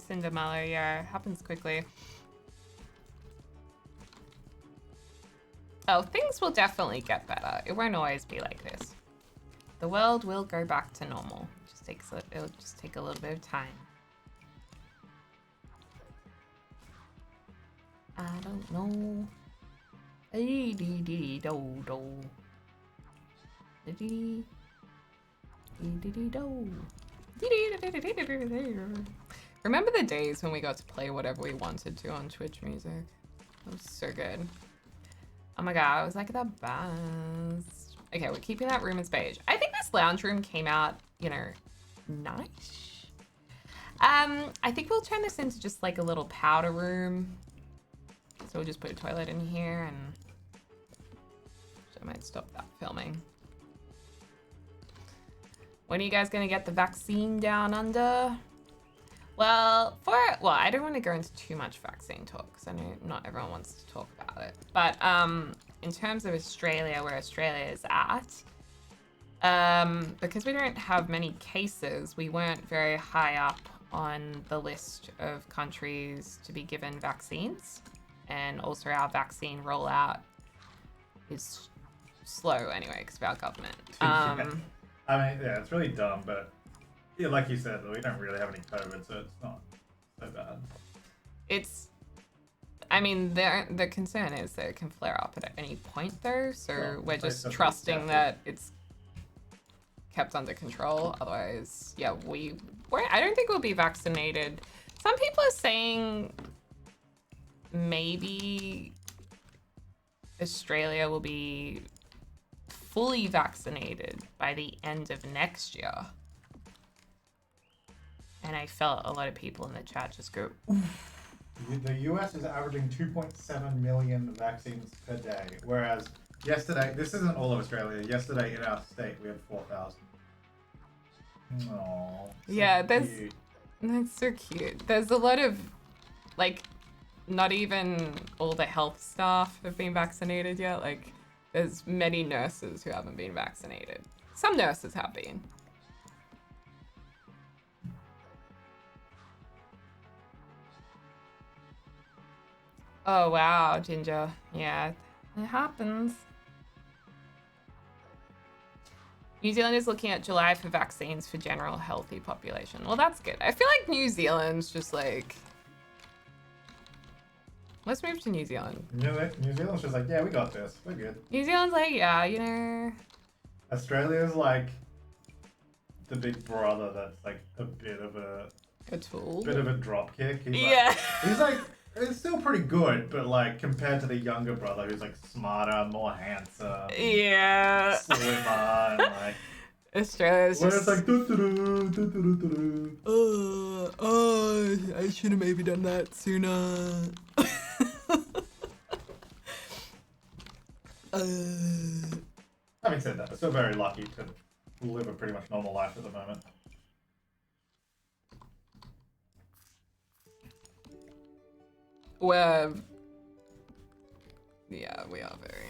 Cindermella, yeah, it happens quickly. Oh, things will definitely get better. It won't always be like this. The world will go back to normal. It'll just take a little bit of time. I don't know. Remember the days when we got to play whatever we wanted to on Twitch music? That was so good. Oh my god, it was like the best. Okay, we're keeping that room as beige. I think this lounge room came out, you know, nice. I think we'll turn this into just like a little powder room. So we'll just put a toilet in here and I might stop that filming. When are you guys gonna get the vaccine down under? Well, I don't want to go into too much vaccine talk because I know not everyone wants to talk about it. But in terms of Australia, where Australia is at, because we don't have many cases, we weren't very high up on the list of countries to be given vaccines. And also our vaccine rollout is slow anyway because of our government. I mean, yeah, it's really dumb, but yeah, like you said, we don't really have any COVID, so it's not so bad. I mean, the concern is that it can flare up at any point though, so Well, we're just trusting that it's kept under control. Otherwise, yeah, I don't think we'll be vaccinated. Some people are saying maybe Australia will be fully vaccinated by the end of next year. And I felt a lot of people in the chat just go, oof. The US is averaging 2.7 million vaccines per day, whereas yesterday, this isn't all of Australia, yesterday in our state we had 4,000. Aww. Yeah, that's so cute. cute. There's a lot of, like, not even all the health staff have been vaccinated yet. Like, there's many nurses who haven't been vaccinated. Some nurses have been. Oh, wow, Ginger. Yeah, it happens. New Zealand is looking at July for vaccines for general healthy population. Well, that's good. I feel like New Zealand's just like... Let's move to New Zealand. New Zealand's just like, yeah, we got this. We're good. New Zealand's like, yeah, you know... Australia's like the big brother that's like a bit of a tool. Bit of a dropkick. Yeah. He's like, it's still pretty good, but like compared to the younger brother who's like smarter, more handsome. Yeah. Slimmer, and like... Australia's just... it's like, I should have maybe done that sooner. Having said that, we're still very lucky to live a pretty much normal life at the moment. Well, yeah, we are very...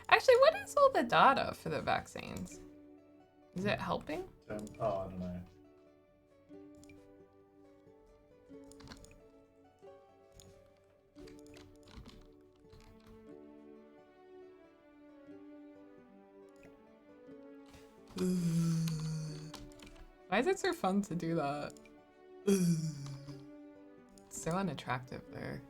Actually, what is all the data for the vaccines? Is it helping? I don't know. Why is it so fun to do that? It's so unattractive there.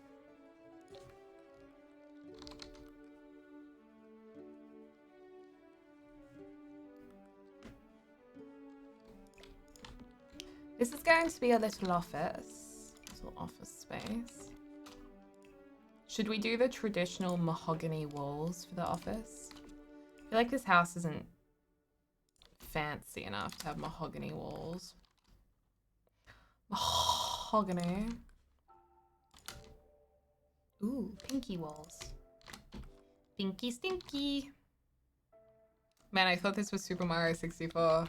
This is going to be a little office. Little office space. Should we do the traditional mahogany walls for the office? I feel like this house isn't fancy enough to have mahogany walls. Mahogany. Ooh, pinky walls. Pinky stinky. Man, I thought this was Super Mario 64.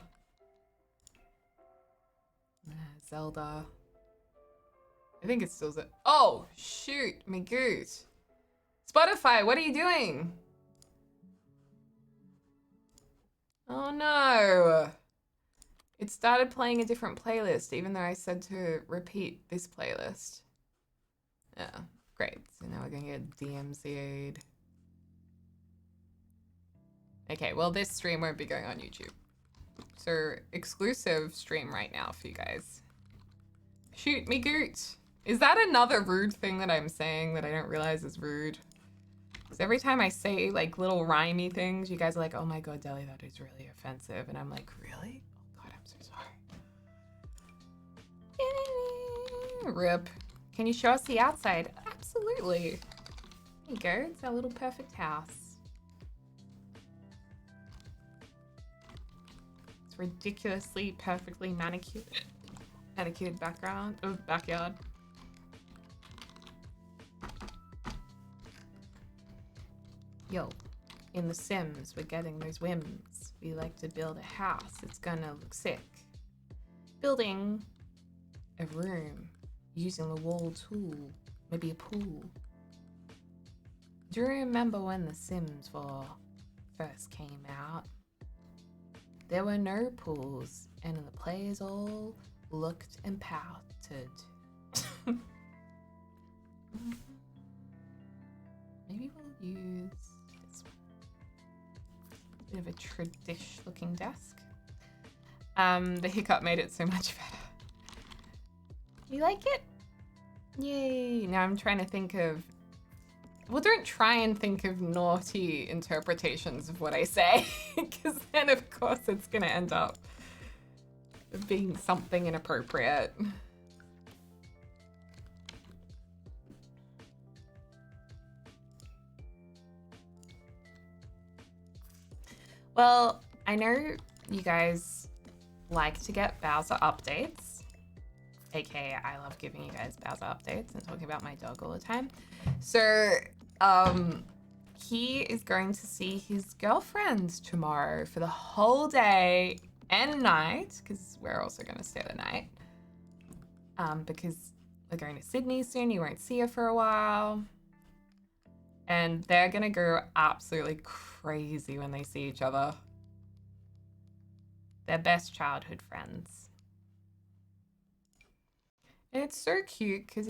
Zelda. I think it's still Zelda. Oh, shoot, me goose. Spotify, what are you doing? Oh no. It started playing a different playlist, even though I said to repeat this playlist. Yeah, great. So now we're gonna get DMCA'd. Okay, well, this stream won't be going on YouTube. So, exclusive stream right now for you guys. Shoot me goot. Is that another rude thing that I'm saying that I don't realize is rude? Because every time I say like little rhymey things, you guys are like, oh my god, Deli, that is really offensive. And I'm like, really? Oh god, I'm so sorry. Rip. Can you show us the outside? Absolutely. There you go. It's our little perfect house. It's ridiculously, perfectly manicured backyard. Yo, in The Sims, we're getting those whims. We like to build a house. It's gonna look sick. Building a room using the wall tool, maybe a pool. Do you remember when The Sims 4 first came out? There were no pools, and the players all looked and pouted. Maybe we'll use this one. Bit of a tradish looking desk. The hiccup made it so much better. You like it? Yay. Now I'm trying to think of... Well, don't try and think of naughty interpretations of what I say, because then of course it's gonna end up being something inappropriate. Well, I know you guys like to get Bowser updates, aka I love giving you guys Bowser updates and talking about my dog all the time. So, he is going to see his girlfriend tomorrow for the whole day and night, because we're also going to stay the night. Because we're going to Sydney soon, you won't see her for a while. And they're going to go absolutely crazy when they see each other. They're best childhood friends. And it's so cute because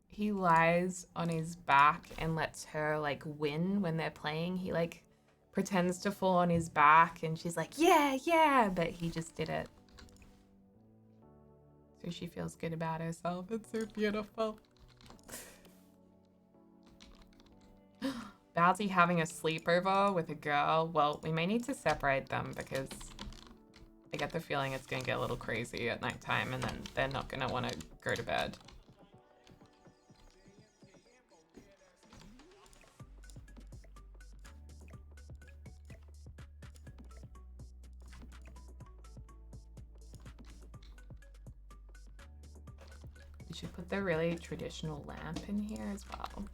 he lies on his back and lets her like win when they're playing. He like pretends to fall on his back and she's like, yeah, yeah, but he just did it. So she feels good about herself. It's so beautiful. Bowsy having a sleepover with a girl. Well, we may need to separate them because I get the feeling it's going to get a little crazy at nighttime and then they're not going to want to go to bed. We should put the really traditional lamp in here as well.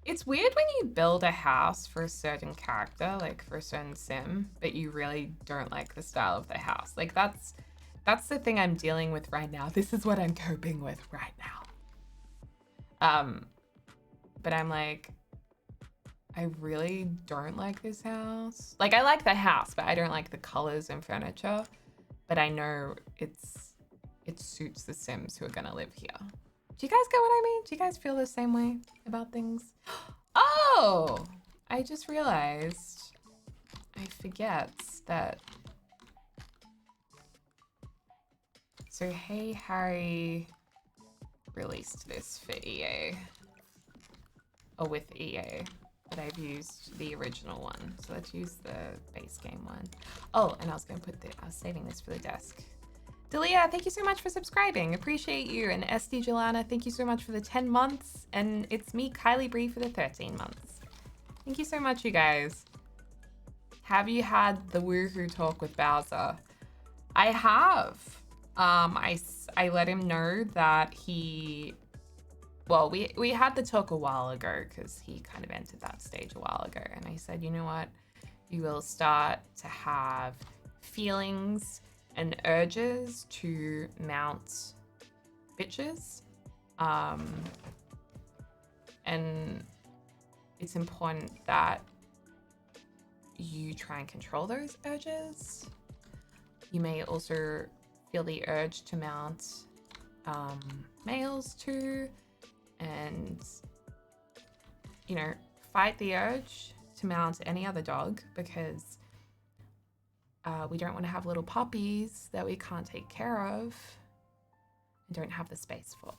It's weird when you build a house for a certain character, like for a certain sim, but you really don't like the style of the house. Like that's the thing I'm dealing with right now. This is what I'm coping with right now. But I'm like, I really don't like this house. Like I like the house, but I don't like the colors and furniture. But I know it suits the Sims who are gonna live here. Do you guys get what I mean? Do you guys feel the same way about things? Oh, I just realized I forget that. So Hey Harry released this for EA, or with EA, but I've used the original one. So let's use the base game one. Oh, and I was saving this for the desk. Delia, thank you so much for subscribing. Appreciate you. And SD Jelana, thank you so much for the 10 months. And it's me, Kylie Bree, for the 13 months. Thank you so much, you guys. Have you had the woohoo talk with Bowser? I have. I let him know that he... Well, we had the talk a while ago because he kind of entered that stage a while ago. And I said, you know what? You will start to have feelings and urges to mount bitches. And it's important that you try and control those urges. You may also feel the urge to mount males too, and, you know, fight the urge to mount any other dog because we don't want to have little puppies that we can't take care of and don't have the space for.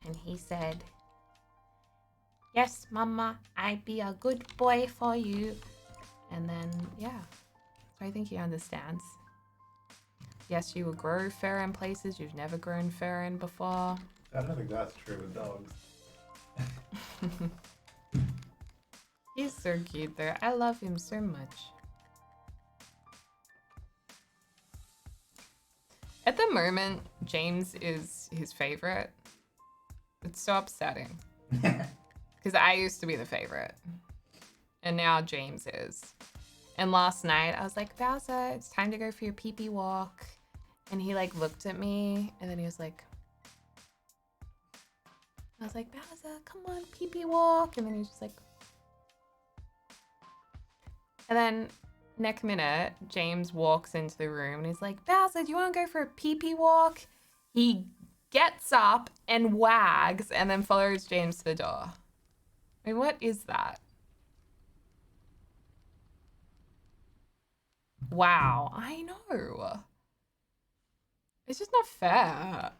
And he said, yes, mama, I be a good boy for you. And then, yeah, so I think he understands. Yes, you will grow fur in places you've never grown fur in before. I don't think that's true with dogs. He's so cute though. I love him so much. At the moment, James is his favorite. It's so upsetting. Because I used to be the favorite. And now James is. And last night, I was like, Bowser, it's time to go for your pee-pee walk. And he like looked at me and then he was like, I was like, Bowser, come on, pee-pee walk. And then he was just like, and then next minute, James walks into the room and he's like, Bowser, do you want to go for a pee-pee walk? He gets up and wags and then follows James to the door. I mean, what is that? Wow, I know. It's just not fair.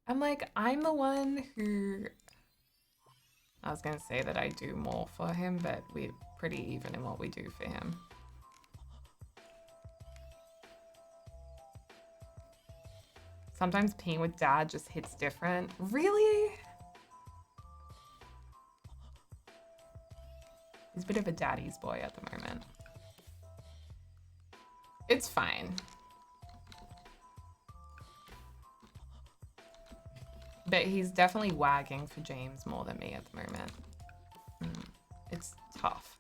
I'm like, I'm the one who... I was gonna say that I do more for him, but we're pretty even in what we do for him. Sometimes peeing with dad just hits different. Really? He's a bit of a daddy's boy at the moment. It's fine. But he's definitely wagging for James more than me at the moment. It's tough.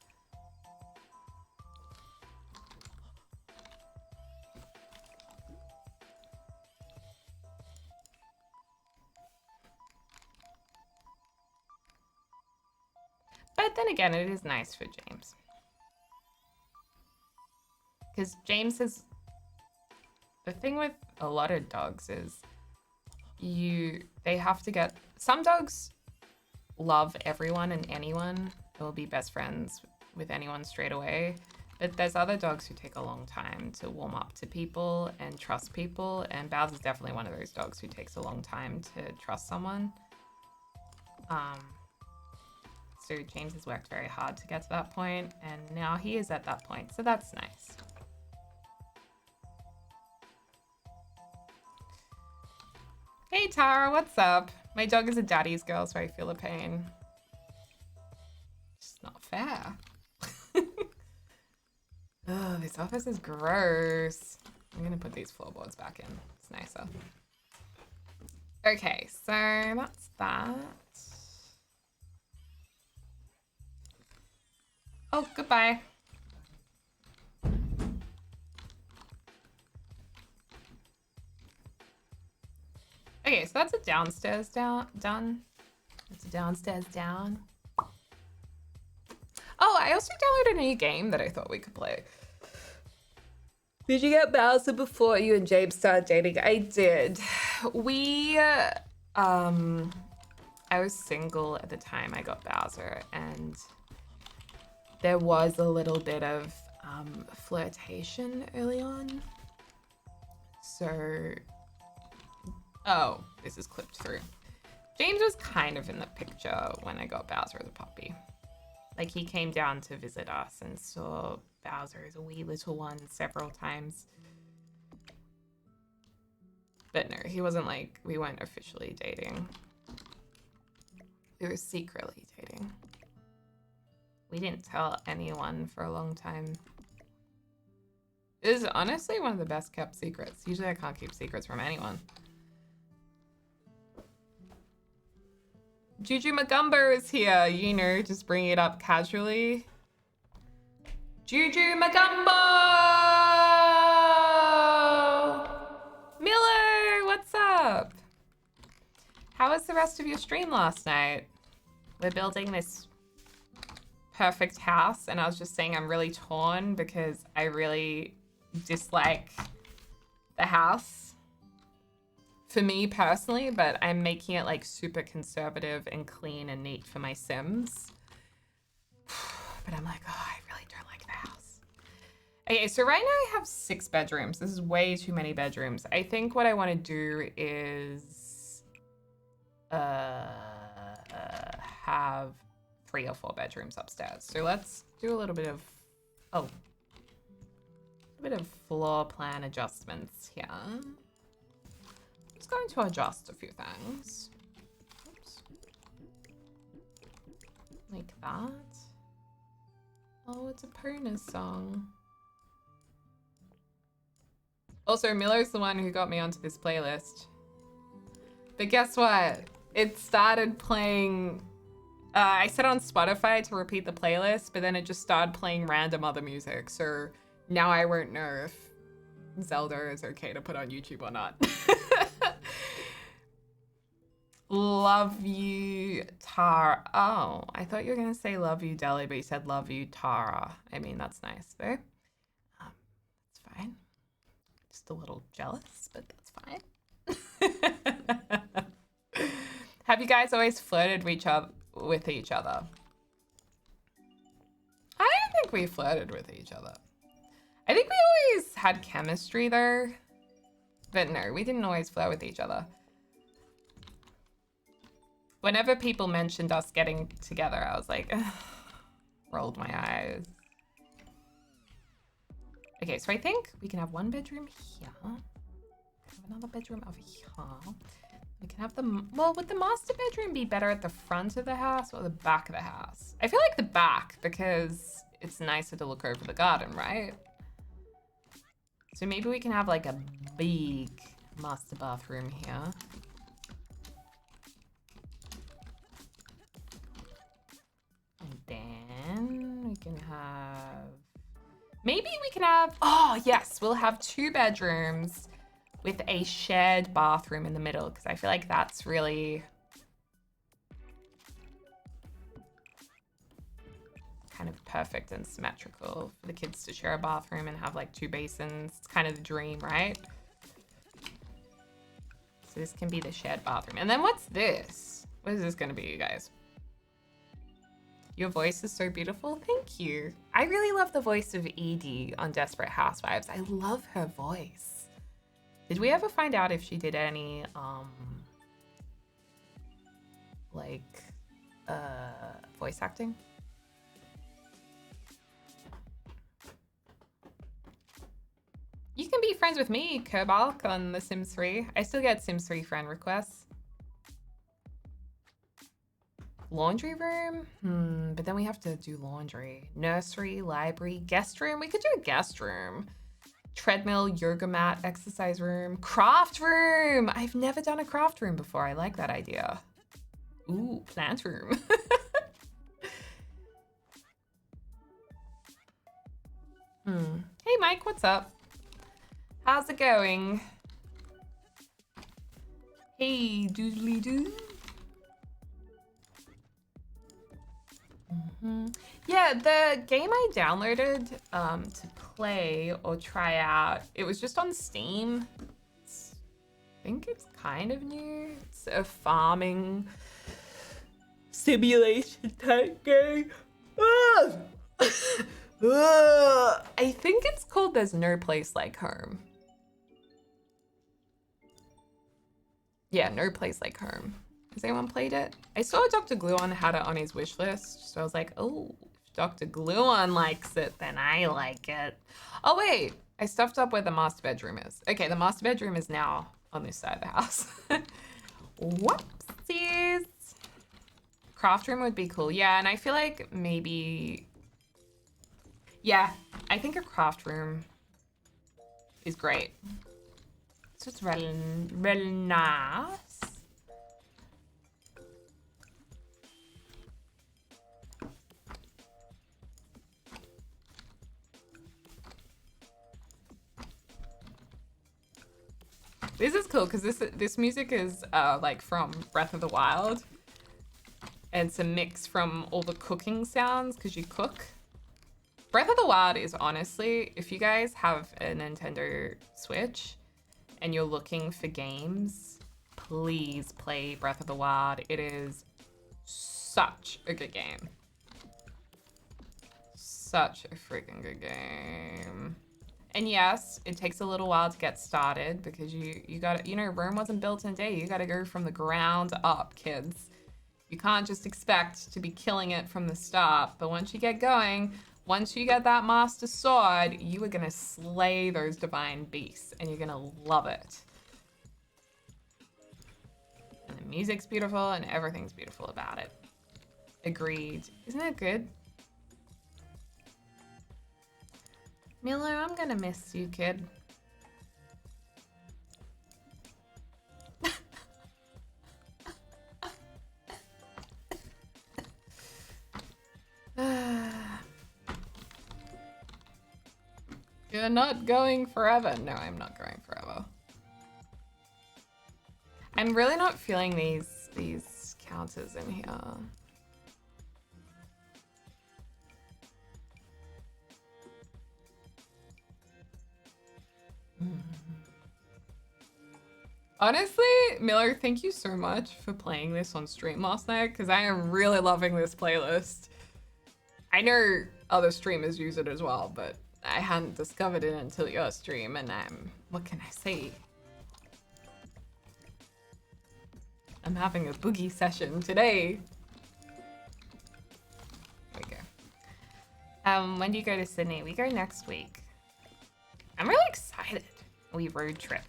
But then again, it is nice for James. Because James is... The thing with a lot of dogs is they have to get... Some dogs love everyone and anyone. They'll be best friends with anyone straight away. But there's other dogs who take a long time to warm up to people and trust people. And Bowser's definitely one of those dogs who takes a long time to trust someone. So James has worked very hard to get to that point, and now he is at that point, so that's nice. Hey Tara, what's up? My dog is a daddy's girl, so I feel the pain. It's not fair. Oh, this office is gross. I'm gonna put these floorboards back in. It's nicer. Okay, so that's that. Oh, goodbye. Okay, so that's a downstairs done. That's a downstairs down. Oh, I also downloaded a new game that I thought we could play. Did you get Bowser before you and James started dating? I did. I was single at the time I got Bowser, and there was a little bit of flirtation early on. So, oh, this is clipped through. James was kind of in the picture when I got Bowser as a puppy. Like, he came down to visit us and saw Bowser as a wee little one several times. But no, he wasn't like, we weren't officially dating. We were secretly dating. We didn't tell anyone for a long time. It is honestly one of the best kept secrets. Usually I can't keep secrets from anyone. Juju Magumbo is here, you know, just bringing it up casually. Juju Magumbo! Miller, what's up? How was the rest of your stream last night? We're building this perfect house, and I was just saying I'm really torn because I really dislike the house for me personally, but I'm making it like super conservative and clean and neat for my Sims. But I'm like, oh, I really don't like the house. Okay, so right now I have 6 bedrooms. This is way too many bedrooms. I think what I want to do is have 3 or 4 bedrooms upstairs. So let's do a little bit of, floor plan adjustments here. Just going to adjust a few things. Oops. Like that. Oh, it's a Pona song. Also, Miller's the one who got me onto this playlist. But guess what? It started playing... I set on Spotify to repeat the playlist, but then it just started playing random other music. So now I won't know if Zelda is okay to put on YouTube or not. Love you, Tara. Oh, I thought you were going to say love you, Deli, but you said love you, Tara. I mean, that's nice, though. That's fine. Just a little jealous, but that's fine. Have you guys always flirted with each other? I don't think we flirted with each other. I think we always had chemistry there. But no, we didn't always flirt with each other. Whenever people mentioned us getting together, I was like, ugh, rolled my eyes. Okay, so I think we can have 1 bedroom here. Have another bedroom over here. We can have the, well, would the master bedroom be better at the front of the house or the back of the house? I feel like the back because it's nicer to look over the garden, right? So maybe we can have like a big master bathroom here. And then we can have, maybe we can have, oh yes, we'll have 2 bedrooms with a shared bathroom in the middle, because I feel like that's really kind of perfect and symmetrical for the kids to share a bathroom and have like 2 basins. It's kind of the dream, right? So this can be the shared bathroom. And then what's this? What is this going to be, you guys? Your voice is so beautiful. Thank you. I really love the voice of Edie on Desperate Housewives. I love her voice. Did we ever find out if she did any, voice acting? You can be friends with me, Kerbalk, on The Sims 3. I still get Sims 3 friend requests. Laundry room? But then we have to do laundry. Nursery, library, guest room. We could do a guest room. Treadmill, yoga mat, exercise room, craft room. I've never done a craft room before. I like that idea. Ooh, plant room. Hey, Mike, what's up? How's it going? Hey, doodly doo. Yeah, the game I downloaded to play or try out, it was just on Steam. I think it's kind of new. It's a farming simulation type game. I think it's called There's No Place Like Home. Yeah, No Place Like Home. Has anyone played it? I saw Dr. Gluon had it on his wish list, so I was like, oh, if Dr. Gluon likes it, then I like it. Oh wait, I stuffed up where the master bedroom is. Okay, the master bedroom is now on this side of the house. Whoopsies. Craft room would be cool. Yeah, and I feel like maybe... Yeah, I think a craft room is great. It's just really, really nice. This is cool because this music is like from Breath of the Wild. And it's a mix from all the cooking sounds because you cook. Breath of the Wild is honestly, if you guys have a Nintendo Switch and you're looking for games, please play Breath of the Wild. It is such a good game. Such a freaking good game. And yes, it takes a little while to get started because you got, you know, Rome wasn't built in a day. You got to go from the ground up, kids. You can't just expect to be killing it from the start. But once you get going, once you get that master sword, you are going to slay those divine beasts and you're going to love it. And the music's beautiful and everything's beautiful about it. Agreed. Isn't it good? Miller, I'm gonna miss you, kid. You're not going forever. No, I'm not going forever. I'm really not feeling these counters in here. Honestly, Miller, thank you so much for playing this on stream last night because I am really loving this playlist. I know other streamers use it as well, but I hadn't discovered it until your stream, and what can I say? I'm having a boogie session today. There we go. When do you go to Sydney? We go next week. I'm really excited. We road trip.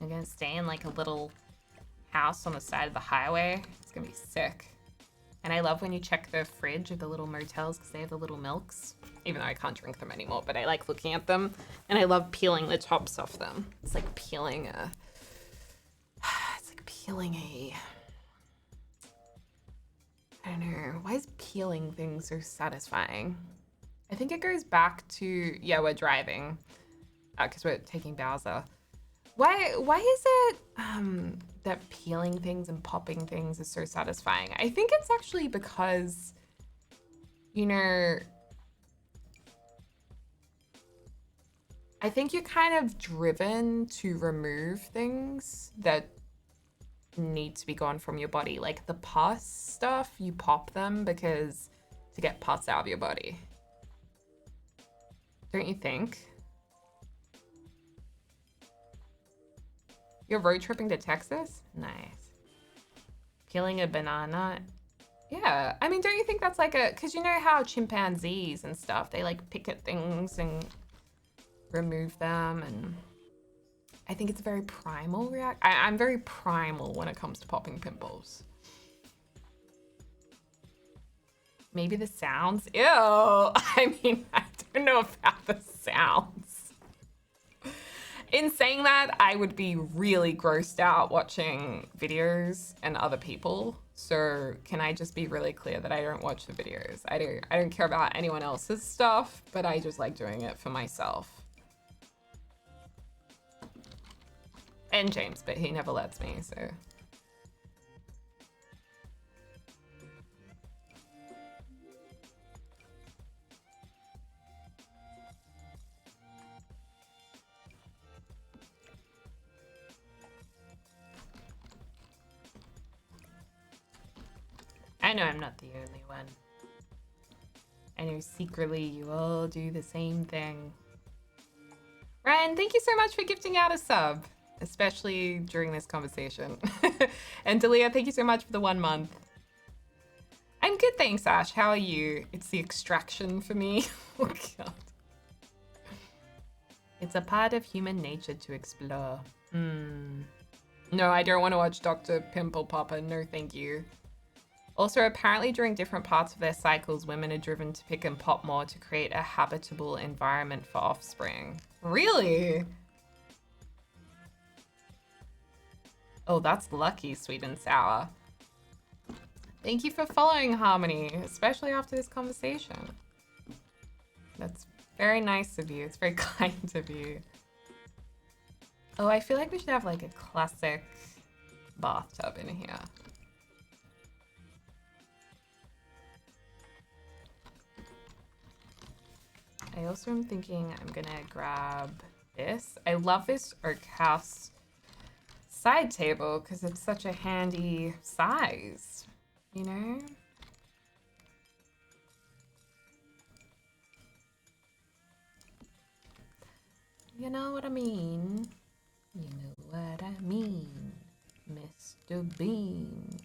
I'm gonna stay in like a little house on the side of the highway. It's gonna be sick. And I love when you check the fridge of the little motels because they have the little milks. Even though I can't drink them anymore, but I like looking at them. And I love peeling the tops off them. It's like peeling a... It's like peeling a... I don't know. Why is peeling things so satisfying? I think it goes back to... Yeah, we're driving. Because we're taking Bowser. Why is it that peeling things and popping things is so satisfying? I think it's actually because, you know, I think you're kind of driven to remove things that need to be gone from your body. Like the pus stuff, you pop them because to get pus out of your body. Don't you think? You're road tripping to Texas? Nice. Peeling a banana? Yeah. I mean, don't you think that's like a... Because you know how chimpanzees and stuff, they like pick at things and remove them. And I think it's a very primal I'm very primal when it comes to popping pimples. Maybe the sounds? Ew. I mean, I don't know about the sounds. In saying that, I would be really grossed out watching videos and other people. So can I just be really clear that I don't watch the videos? I don't care about anyone else's stuff, but I just like doing it for myself. And James, but he never lets me, so. I know I'm not the only one. I know secretly you all do the same thing. Ryan, thank you so much for gifting out a sub, especially during this conversation. And Dalia, thank you so much for the 1 month. I'm good, thanks, Ash. How are you? It's the extraction for me. Oh, God. It's a part of human nature to explore. No, I don't want to watch Dr. Pimple Popper. No, thank you. Also, apparently during different parts of their cycles, women are driven to pick and pop more to create a habitable environment for offspring. Really? Oh, that's lucky, sweet and sour. Thank you for following, Harmony, especially after this conversation. That's very nice of you. It's very kind of you. Oh, I feel like we should have like a classic bathtub in here. I also am thinking I'm gonna grab this. I love this oak house side table because it's such a handy size, you know? You know what I mean? You know what I mean, Mr. Bean.